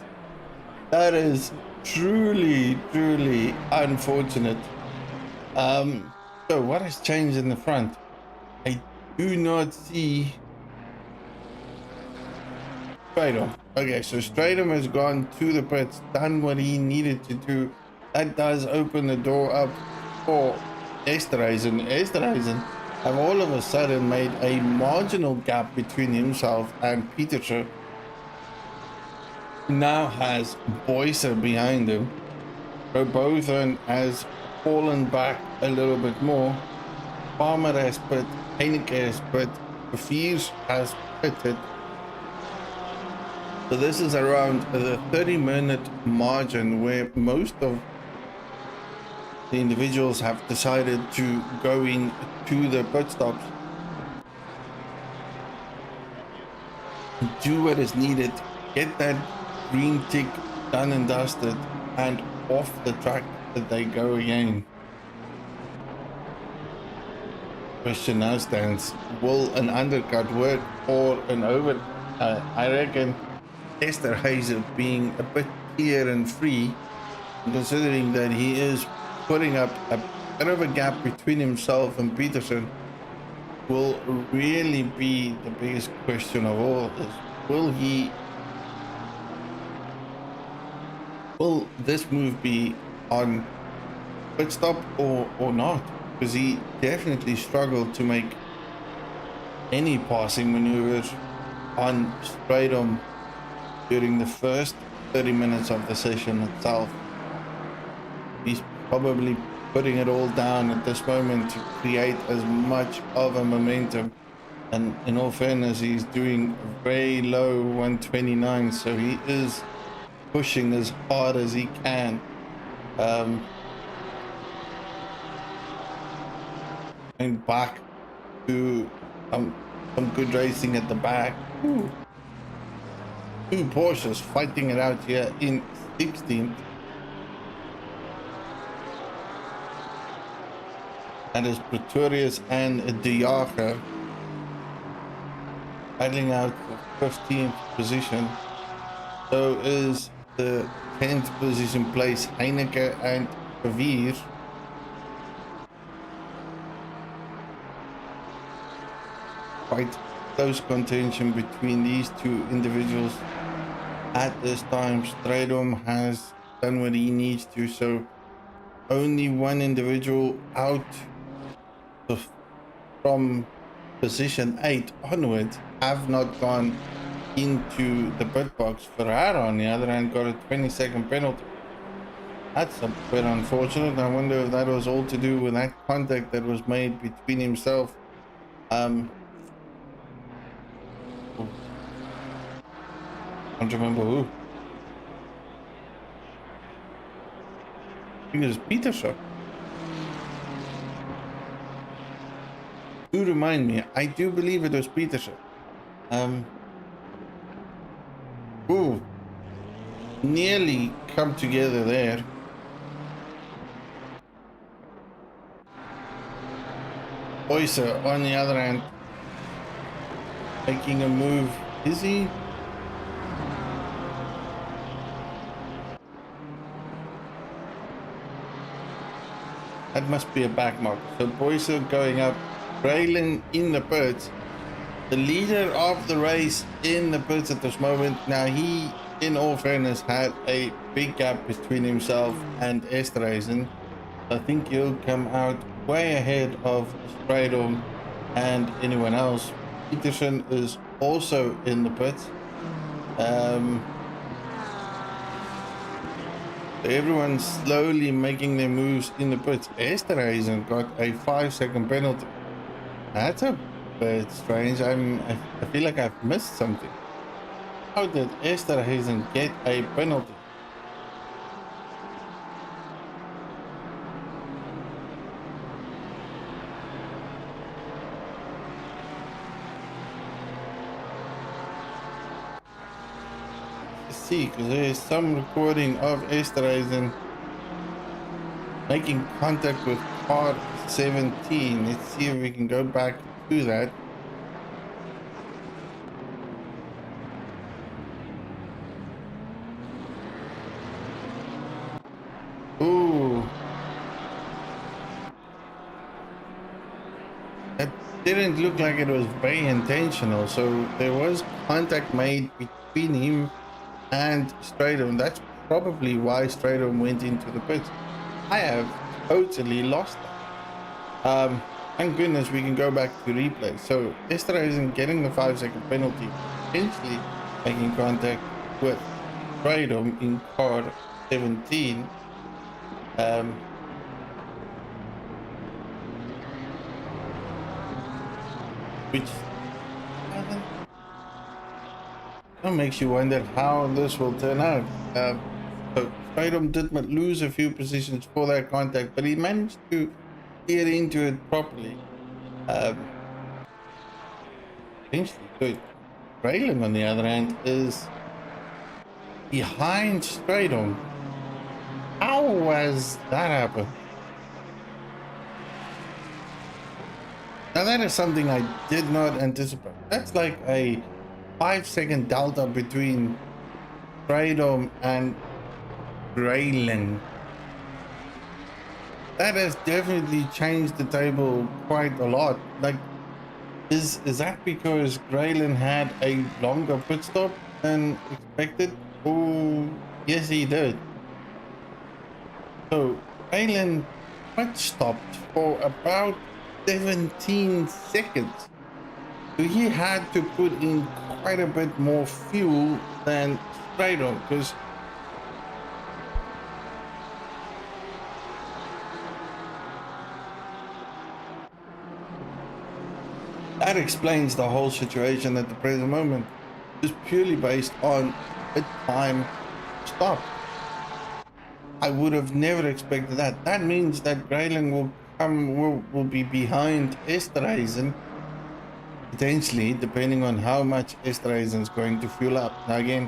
That is truly unfortunate. So what has changed in the front? I do not see Stratum. Okay, so Stratum has gone to the pits, done what he needed to do. That does open the door up for Esterhazen. Esterhazen have all of a sudden made a marginal gap between himself and Peterson. Now has Boycer behind him. Robothon has fallen back a little bit more. Farmer has put, Heineke has put, Fears has pitted. So this is around the 30-minute margin where most of the individuals have decided to go in to the pit stops, do what is needed, get that green tick done and dusted, and off the track that they go again. Question now stands, will an undercut work or an over? I reckon Esterhazen being a bit clear and free, considering that he is putting up a bit of a gap between himself and Peterson, will really be the biggest question of all. Is will this move be on pit stop or not? Because he definitely struggled to make any passing maneuvers on Stratum during the first 30 minutes of the session itself. He's probably putting it all down at this moment to create as much of a momentum, and in all fairness, he's doing very low 129, so he is pushing as hard as he can. And back to some good racing at the back. Ooh. Two Porsches fighting it out here in 16th. That is Pretorius and De Jager battling out for 15th position. So is the 10th position place Heineke and Verveer. Quite close contention between these two individuals at this time. Stratum has done what he needs to, so only one individual out from position 8 onwards have not gone into the pit box. Ferrara, on the other hand, got a 20-second penalty. That's a bit unfortunate. I wonder if that was all to do with that contact that was made between himself. I don't remember who. I think it was Peterson. Do remind me. I do believe it was Peterson. Ooh, nearly come together there. Boycer, on the other hand, making a move. Is he? That must be a back mark. So Boycer going up, Braylon in the pits, the leader of the race in the pits at this moment. Now he, in all fairness, had a big gap between himself and Esterhazen. I think he'll come out way ahead of Stratum and anyone else. Peterson is also in the pits. Everyone's slowly making their moves in the pits. Esterhazen got a 5-second penalty. That's a bit strange. I feel like I've missed something. How did Esterhazen get a penalty? See, because there is some recording of Esterhazen making contact with car 17. Let's see if we can go back to that. Ooh. It didn't look like it was very intentional. So there was contact made between him and Stradom. That's probably why Stradom went into the pits. I have totally lost that. Thank goodness we can go back to replay. So Esther isn't getting the 5-second penalty, potentially making contact with Stradom in car 17. Which that makes you wonder how this will turn out. So Stradom did lose a few positions for that contact, but he managed to get into it properly. Potentially good. Raylan, on the other hand, is behind Stradom. How has that happened? Now that is something I did not anticipate. That's like a 5-second delta between Stradom and Raylan. That has definitely changed the table quite a lot. Like, is that because Raylan had a longer pit stop than expected? Oh, yes, he did. So Raylan pit stopped for about 17 seconds. So he had to put in quite a bit more fuel than Stradom, because that explains the whole situation at the present moment. Just purely based on a time stop. I would have never expected that. That means that Raylan will be behind Esterhazen, potentially, depending on how much Esterhazen is going to fuel up. Now again,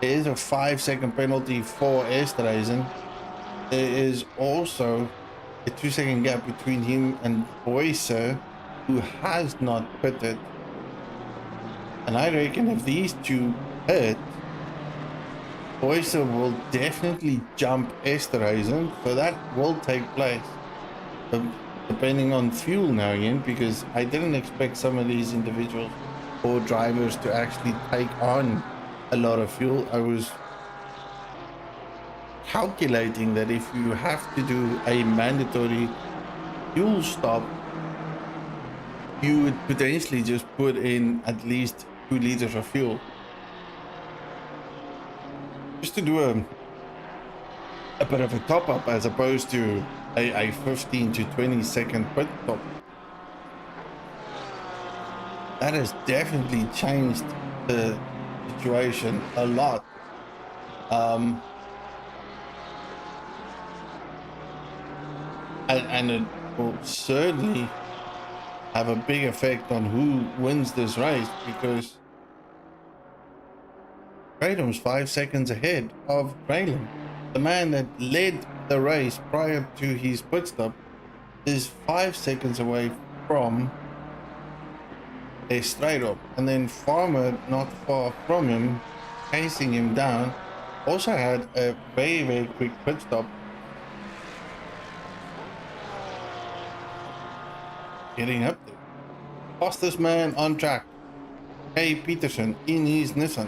there is a 5-second penalty for Esterhazen. There is also a 2-second gap between him and Boyser, who has not pitted. And I reckon if these two pit, Boyser will definitely jump Esterhazen, so that will take place. Depending on fuel now again, because I didn't expect some of these individuals or drivers to actually take on a lot of fuel. I was calculating that if you have to do a mandatory fuel stop, you would potentially just put in at least 2 liters of fuel just to do a bit of a top up, as opposed to a 15 to 20 second pit stop. That has definitely changed the situation a lot. And it will certainly have a big effect on who wins this race, because Kratom's 5 seconds ahead of Raylan. The man that led the race prior to his pit stop is 5 seconds away from a straight up, and then Farmer, not far from him, chasing him down, also had a very quick pit stop. Getting up there. Fastest man on track, K. Peterson, in his Nissan.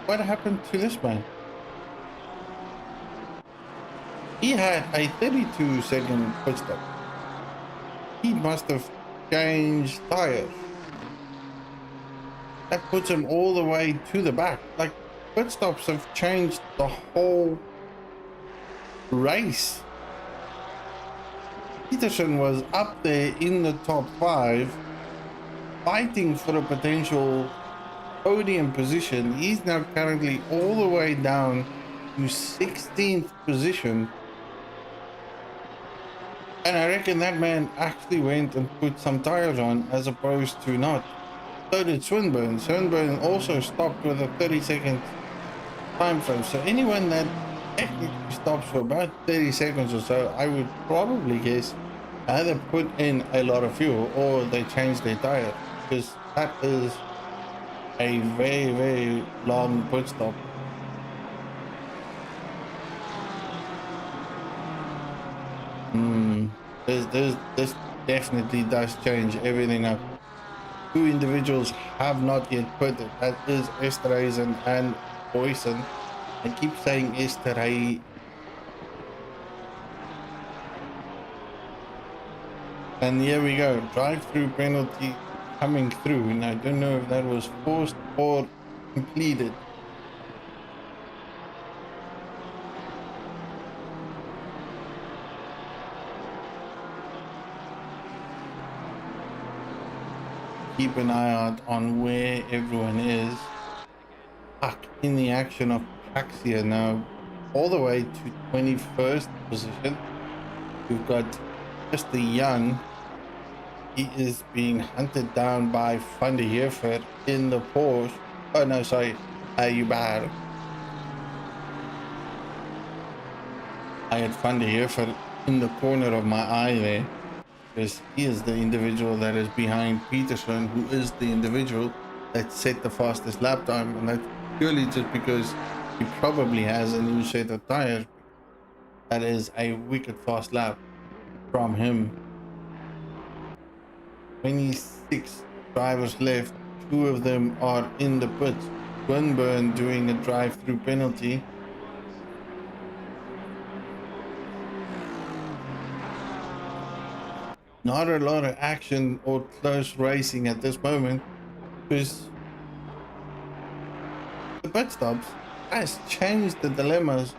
What happened to this man? He had a 32-second pit stop. He must have changed tires. That puts him all the way to the back. Like, pit stops have changed the whole race. Peterson was up there in the top 5, fighting for a potential podium position. He's now currently all the way down to 16th position. And I reckon that man actually went and put some tires on as opposed to not. So did Swinburne. Swinburne also stopped with a 30-second time frame. So anyone that technically stops for about 30 seconds or so, I would probably guess either put in a lot of fuel or they change their tire, because that is a very long pit stop. There's definitely does change everything up. Two individuals have not yet put it. That is Esterhazy and Boyson. I keep saying Esterhazy. And here we go. Drive-through penalty coming through. And I don't know if that was forced or completed. Keep an eye out on where everyone is. Back in the action of tracks here now, all the way to 21st position. We've got Mr. Young. He is being hunted down by Van der Heever in the Porsche. Oh no, sorry, Ubar. I had Van der Heever in the corner of my eye there, because he is the individual that is behind Peterson, who is the individual that set the fastest lap time, and that's purely just because he probably has a new set of tires. That is a wicked fast lap from him. 26 drivers left, 2 of them are in the pits. Winburn doing a drive-through penalty. Not a lot of action or close racing at this moment, because the pit stops has changed the dilemmas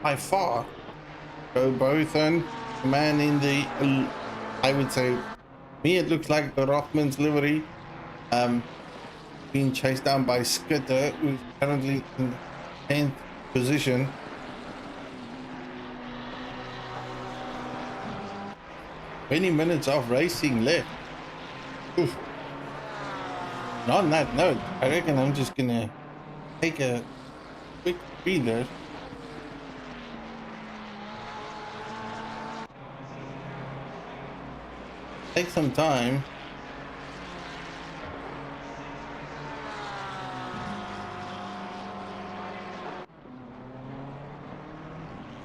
by far. So both on the man in the, I would say, me it looks like the Rockman's livery, being chased down by Skitter, who's currently in the 10th position. Many minutes of racing left. Oof. And on that note, I reckon I'm just gonna take a quick breather. Take some time.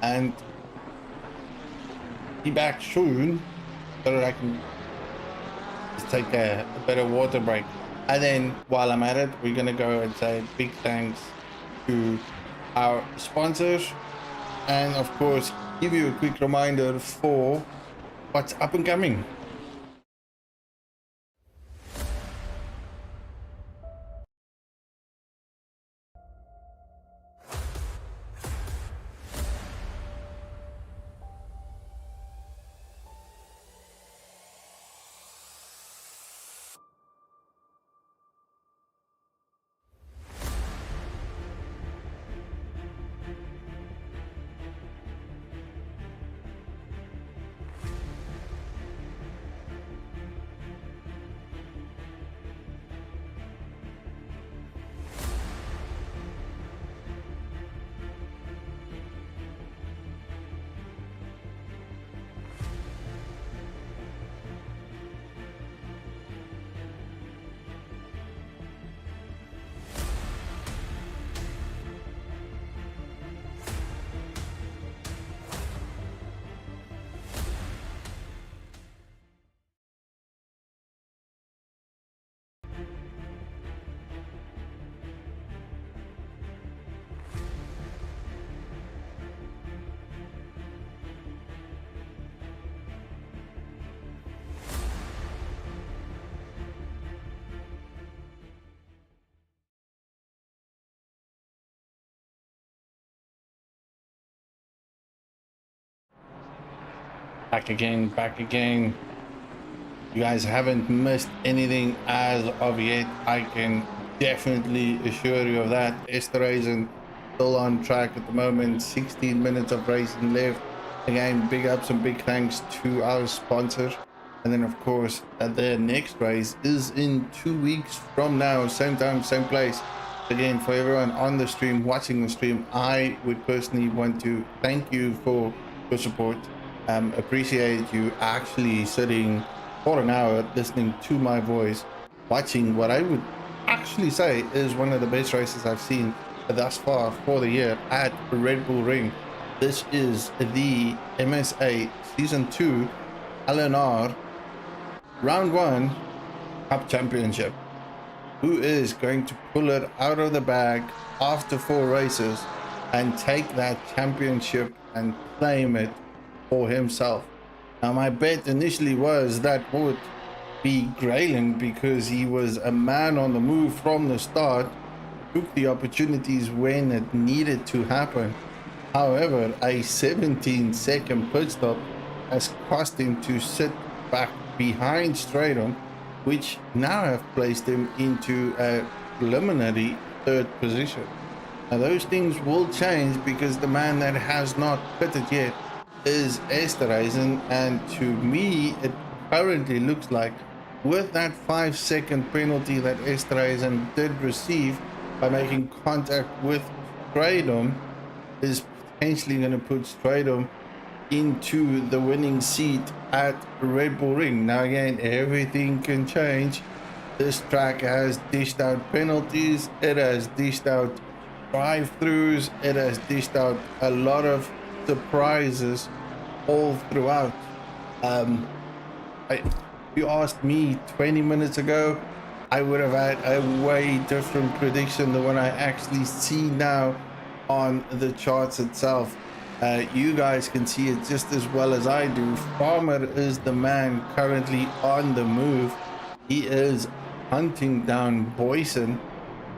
And be back soon, so that I can just take a bit of water break. And then while I'm at it, we're gonna go and say big thanks to our sponsors, and of course give you a quick reminder for what's up and coming. Back again. You guys haven't missed anything as of yet. I can definitely assure you of that. Esterhazy still on track at the moment. 16 minutes of racing left. Again, big ups and big thanks to our sponsors. And then of course, the next race is in 2 weeks from now, same time, same place. Again, for everyone on the stream, watching the stream, I would personally want to thank you for your support. Appreciate you actually sitting for an hour listening to my voice, watching what I would actually say is one of the best races I've seen thus far for the year at Red Bull Ring. This is the MSA Season 2 LNR Round one, Cup Championship. Who is going to pull it out of the bag after 4 races and take that championship and claim it for himself? Now, my bet initially was that would be Grayling, because he was a man on the move from the start, took the opportunities when it needed to happen. However, a 17-second pit stop has cost him to sit back behind Stratum, which now have placed him into a preliminary 3rd position. Now those things will change, because the man that has not pitted yet is Esterhuizen, and to me it currently looks like, with that 5-second penalty that Esterhuizen did receive by making contact with Stratum, is potentially going to put Stratum into the winning seat at Red Bull Ring. Now again, everything can change. This track has dished out penalties, it has dished out drive-throughs, it has dished out a lot of surprises all throughout. If you asked me 20 minutes ago, I would have had a way different prediction than what I actually see now on the charts itself. You guys can see it just as well as I do. Farmer is the man currently on the move. He is hunting down Boyson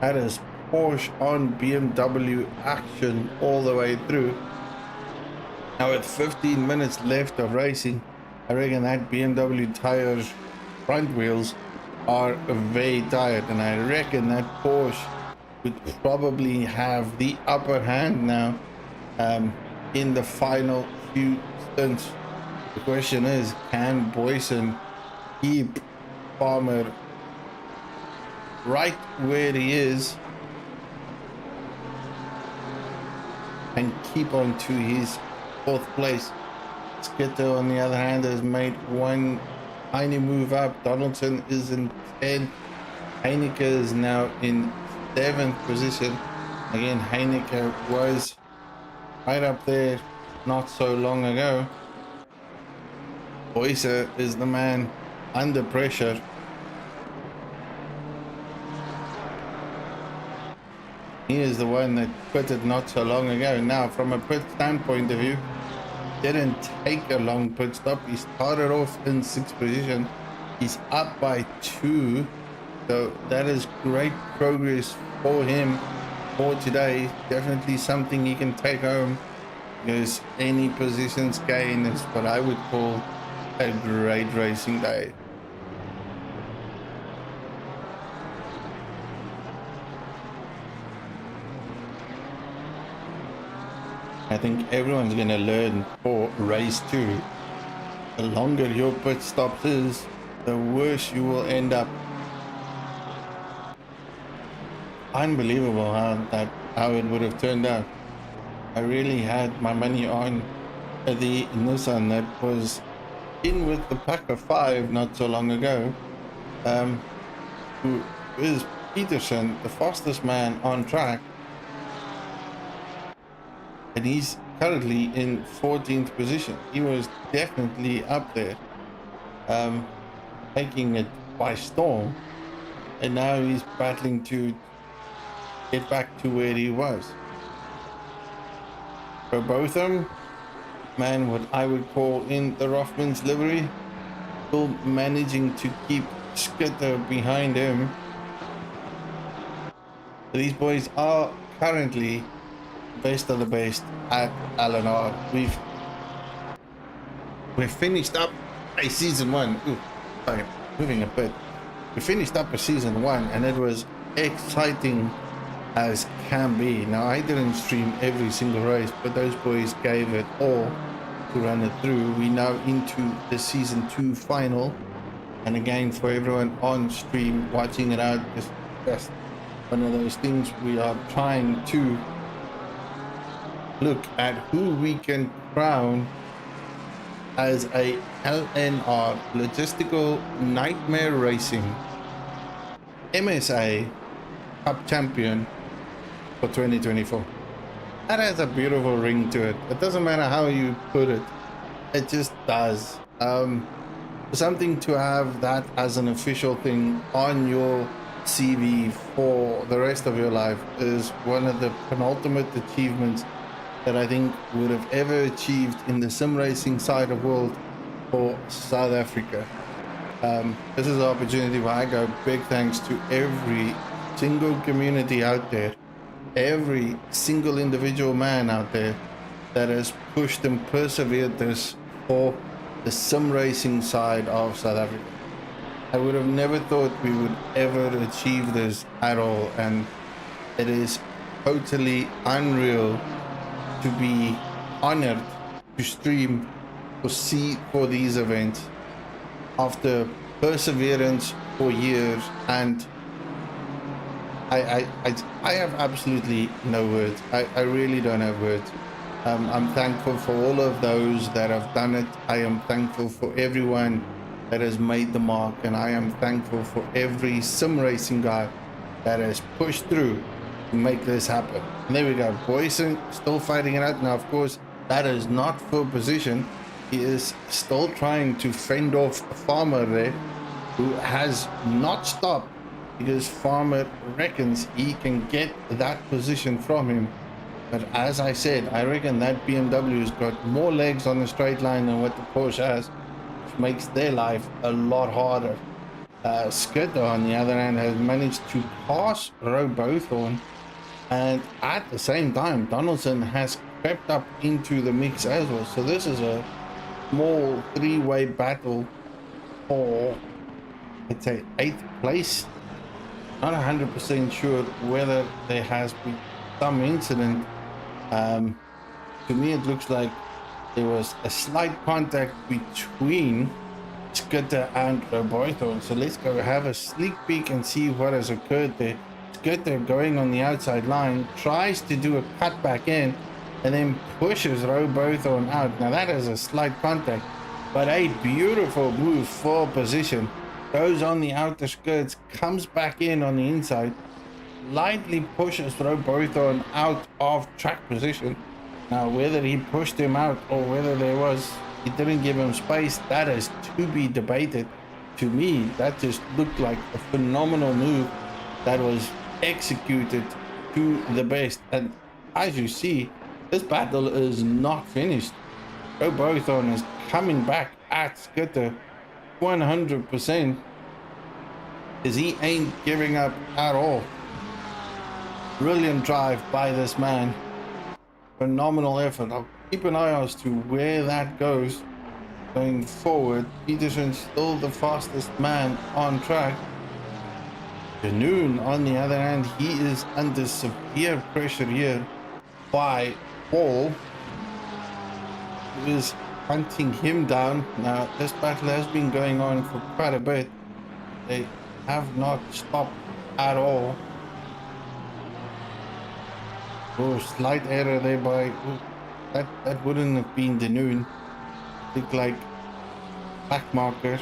at his Porsche on BMW action all the way through. Now with 15 minutes left of racing, I reckon that BMW tires front wheels are very tired, and I reckon that Porsche would probably have the upper hand now in the final few stints. The question is, can Boyson keep Farmer right where he is and keep on to his 4th place? Skitter on the other hand has made one tiny move up. Donaldson is in 10th. Heineke is now in 7th position. Again, Heineke was right up there not so long ago. Boyser is the man under pressure. He is the one that quitted not so long ago. Now, from a pit standpoint of view, didn't take a long pit stop. He started off in 6th position. He's up by 2. So that is great progress for him for today. Definitely something he can take home, because any positions gain is what I would call a great racing day. I think everyone's going to learn for race 2. The longer your pit stops is, the worse you will end up. Unbelievable how it would have turned out. I really had my money on the Nissan that was in with the pack of 5 not so long ago, who is Peterson, the fastest man on track, and he's currently in 14th position. He was definitely up there, taking it by storm, and now he's battling to get back to where he was. For both of them, man, what I would call in the Rothmans livery, still managing to keep Skitter behind him. These boys are currently best of the best at LNR. We've finished up a season 1. Ooh, sorry, moving a bit. We finished up a season 1, and it was exciting as can be. Now, I didn't stream every single race, but those boys gave it all to run it through. We now into the season 2 final, and again, for everyone on stream watching it out, it's just one of those things. We are trying to look at who we can crown as a LNR, Logistical Nightmare Racing MSA Cup Champion for 2024. That has a beautiful ring to it. It doesn't matter how you put it, it just does. something to have that as an official thing on your CV for the rest of your life is one of the penultimate achievements that I think would have ever achieved in the sim racing side of world for South Africa. This is an opportunity where I go big thanks to every single community out there, every single individual man out there that has pushed and persevered this for the sim racing side of South Africa. I would have never thought we would ever achieve this at all, and it is totally unreal to be honored to stream or see for these events after perseverance for years. And I have absolutely no words. I really don't have words. I'm thankful for all of those that have done it. I am thankful for everyone that has made the mark, and I am thankful for every sim racing guy that has pushed through to make this happen. And there we go, Boyson still fighting it out. Now, of course, that is not for position. He is still trying to fend off Farmer there, who has not stopped, because Farmer reckons he can get that position from him. But as I said, I reckon that BMW's got more legs on the straight line than what the Porsche has, which makes their life a lot harder. Skitter, on the other hand, has managed to pass Robothorn, and at the same time, Donaldson has crept up into the mix as well. So this is a small three-way battle for, I'd say, 8th place. Not 100% sure whether there has been some incident. To me, it looks like there was a slight contact between Skitter and Robothorn. So let's go have a sneak peek and see what has occurred there. Skitter going on the outside line, tries to do a cut back in, and then pushes Robothorn out. Now that is a slight contact, but a beautiful move for position. Goes on the outer skirts, comes back in on the inside, lightly pushes Robothorn out of track position. Now whether he pushed him out or whether he didn't give him space, that is to be debated. To me, that just looked like a phenomenal move that was executed to the best. And as you see, this battle is not finished. Robothorn is coming back at Skitter 100%, because he ain't giving up at all. Brilliant drive by this man. Phenomenal effort. I'll keep an eye as to where that goes going forward. Peterson's still the fastest man on track. Danoon, on the other hand, he is under severe pressure here by Paul, who is hunting him down. Now, this battle has been going on for quite a bit. They have not stopped at all. Oh, slight error there by... that wouldn't have been Danoon. Looked like back marker.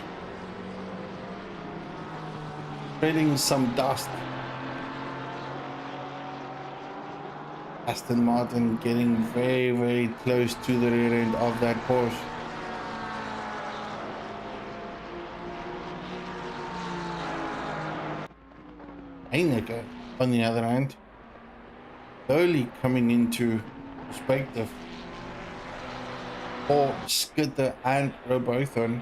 Spreading some dust. Aston Martin getting very, very close to the rear end of that Porsche. Heineke, on the other hand, slowly coming into perspective for Skitter and Robothorn.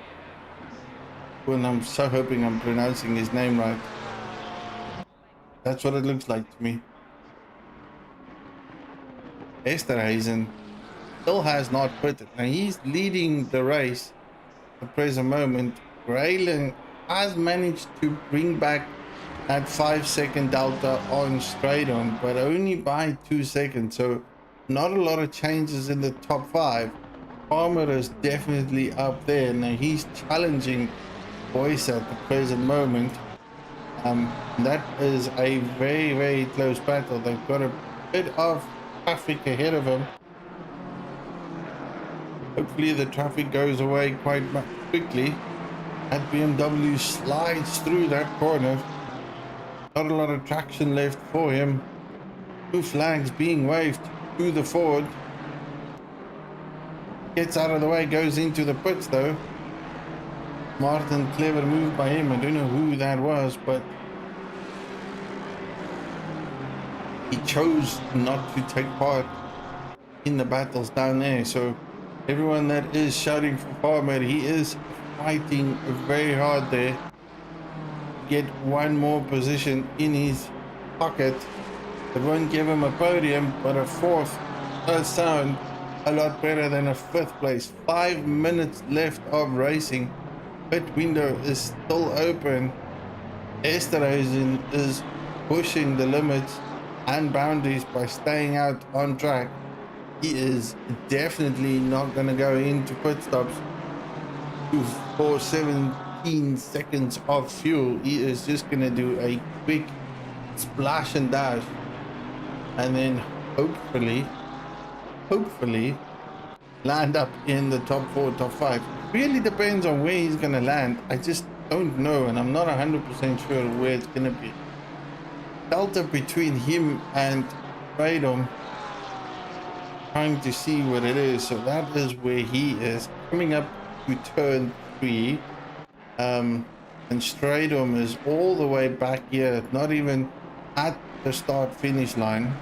And I'm so hoping I'm pronouncing his name right. That's what it looks like to me. Esterhuizen still has not put it. Now he's leading the race at the present moment. Grayling has managed to bring back that 5-second delta on straight on, but only by 2 seconds. So not a lot of changes in the top 5. Farmer is definitely up there. Now he's challenging Boyce at the present moment. That is a very, very close battle. They've got a bit of traffic ahead of him. Hopefully the traffic goes away quite quickly. That BMW slides through that corner. Not a lot of traction left for him. 2 flags being waved to the Ford. Gets out of the way, goes into the pits though. Smart and clever move by him. I don't know who that was, but he chose not to take part in the battles down there. So everyone that is shouting for Farmer, he is fighting very hard there. Get one more position in his pocket. It won't give him a podium, but a fourth does sound a lot better than a fifth place. 5 minutes left of racing. Pit window is still open. Esterhuizen is pushing the limits and boundaries by staying out on track. He is definitely not going to go into pit stops for 17 seconds of fuel. He is just going to do a quick splash and dash, and then hopefully land up in the top 4, top 5. Really depends on where he's going to land. I just don't know, and I'm not 100% sure where it's going to be. Delta between him and Freedom, trying to see what it is. So that is where he is, coming up to turn 3, and Stradom is all the way back here, not even at the start finish line.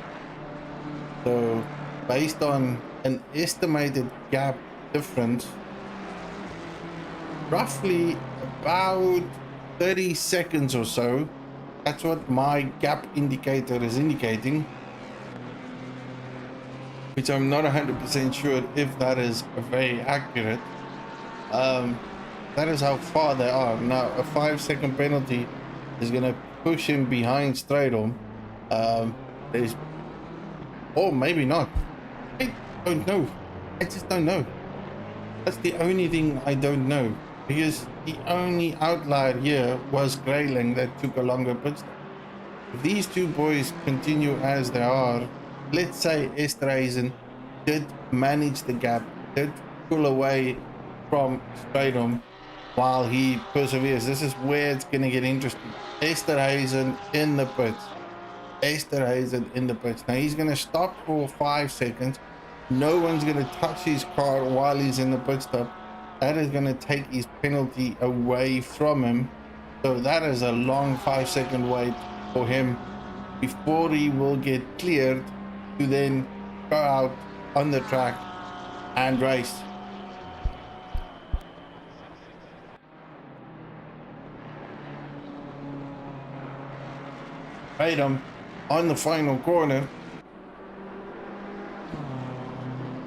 So based on an estimated gap difference, roughly about 30 seconds or so, that's what my gap indicator is indicating, which I'm not 100% sure if that is very accurate. That is how far they are. Now a 5-second penalty is going to push him behind Stradom. There's, or maybe not. I don't know. I just don't know. That's the only thing I don't know, because the only outlier here was Grayling that took a longer pit stop. If these two boys continue as they are, let's say Esterhuizen did manage the gap, did pull away from Stradom while he perseveres. This is where it's going to get interesting. Esterhuizen in the pits. Esterhuizen in the pits. Now he's going to stop for 5 seconds. No one's going to touch his car while he's in the pit stop. That is going to take his penalty away from him. So that is a long 5-second wait for him before he will get cleared to then go out on the track and race. Freedom on the final corner.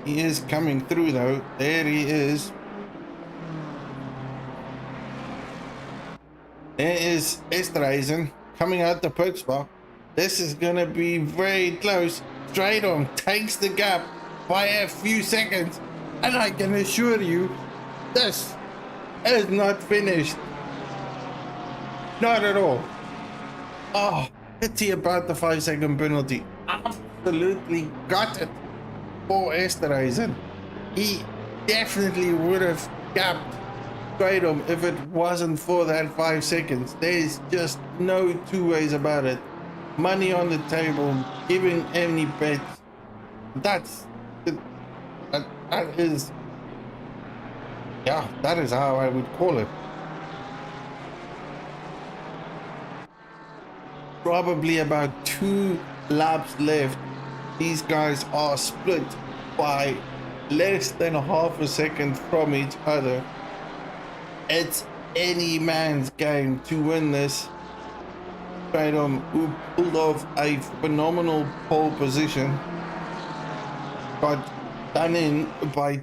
He is coming through though. There he is. There is Esterhuizen coming out the pit spot. This is gonna be very close. Stradom takes the gap by a few seconds, and I can assure you, this is not finished. Not at all. Oh, pity about the 5-second penalty. Absolutely got it for Esterhuizen. He definitely would have gapped Stradom if it wasn't for that 5 seconds. There's just no two ways about it. Money on the table, giving any bets. That's that is, yeah, that is how I would call it. Probably about 2 laps left. These guys are split by less than half a second from each other. It's any man's game to win this. Stradom, who pulled off a phenomenal pole position, got done in by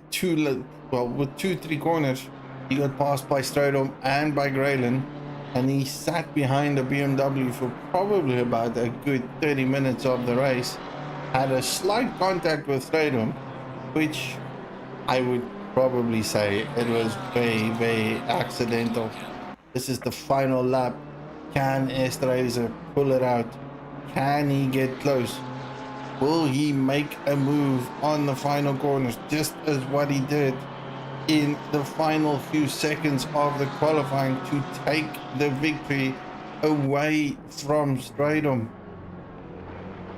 with 2-3 corners. He got passed by Stradom and by Grayling, and he sat behind the BMW for probably about a good 30 minutes of the race. Had a slight contact with Stradom, which I would probably say it was very, very accidental. This is the final lap. Can Esterhuizen pull it out? Can he get close? Will he make a move on the final corners, just as what he did in the final few seconds of the qualifying to take the victory away from Stradom?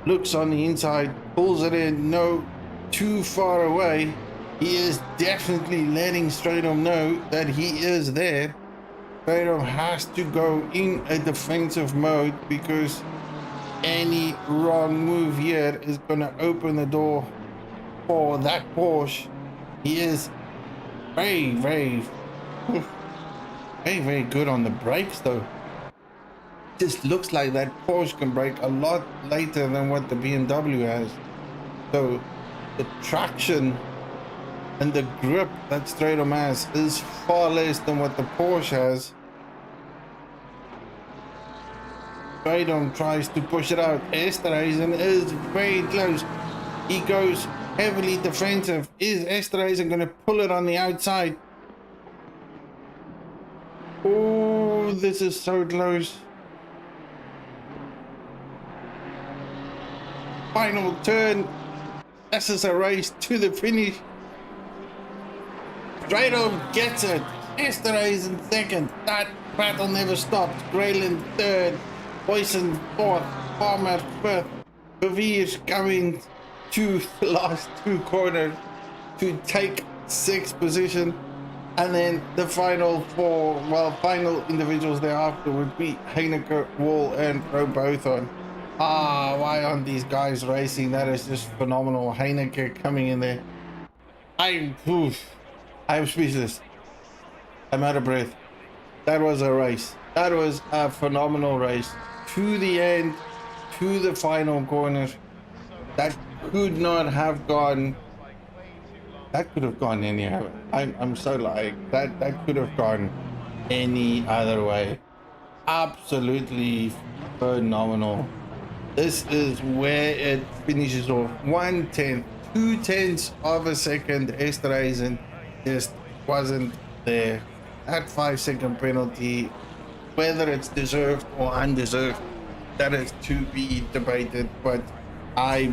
Looks on the inside, pulls it in, no, too far away. He is definitely letting Stradom know that he is there. Fredo has to go in a defensive mode because any wrong move here is going to open the door for that Porsche. He is very, very, very, very good on the brakes though. Just looks like that Porsche can brake a lot later than what the BMW has. So the traction and the grip that Stratum has is far less than what the Porsche has. Stratum tries to push it out. Esterhazen is very close. He goes heavily defensive. Is Esterhazen going to pull it on the outside? Oh, this is so close. Final turn. This is a race to the finish. Stratum gets it. Esterhazen second. That battle never stopped. Grayland third. Boyson fourth. Palmer fifth. Beviers going to the last two corners to take sixth position. And then the final four, well, final individuals thereafter would be Heineke, Wall, and Robothon. Why aren't these guys racing? That is just phenomenal. Heineke coming in there. I'm speechless. I'm out of breath. That was a race. That was a phenomenal race. To the end, to the final corner. That could not have gone. That could have gone anywhere. I'm so like that could have gone any other way. Absolutely phenomenal. This is where it finishes off. 1/10, 2/10 of a second. Esterhazen just wasn't there. That 5-second penalty, whether it's deserved or undeserved, that is to be debated. But I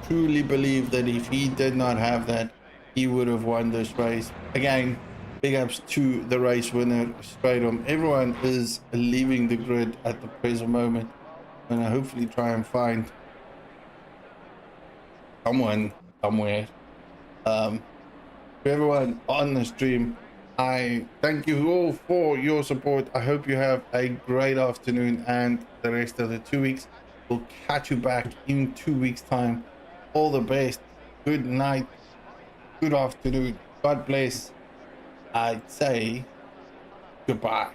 truly believe that if he did not have that, he would have won this race. Again, big ups to the race winner, Stratum. Everyone is leaving the grid at the present moment, and I hopefully try and find someone somewhere. To everyone on the stream, I thank you all for your support. I hope you have a great afternoon and the rest of the 2 weeks. We'll catch you back in 2 weeks time. All the best. Good night. Good afternoon. God bless. I'd say goodbye.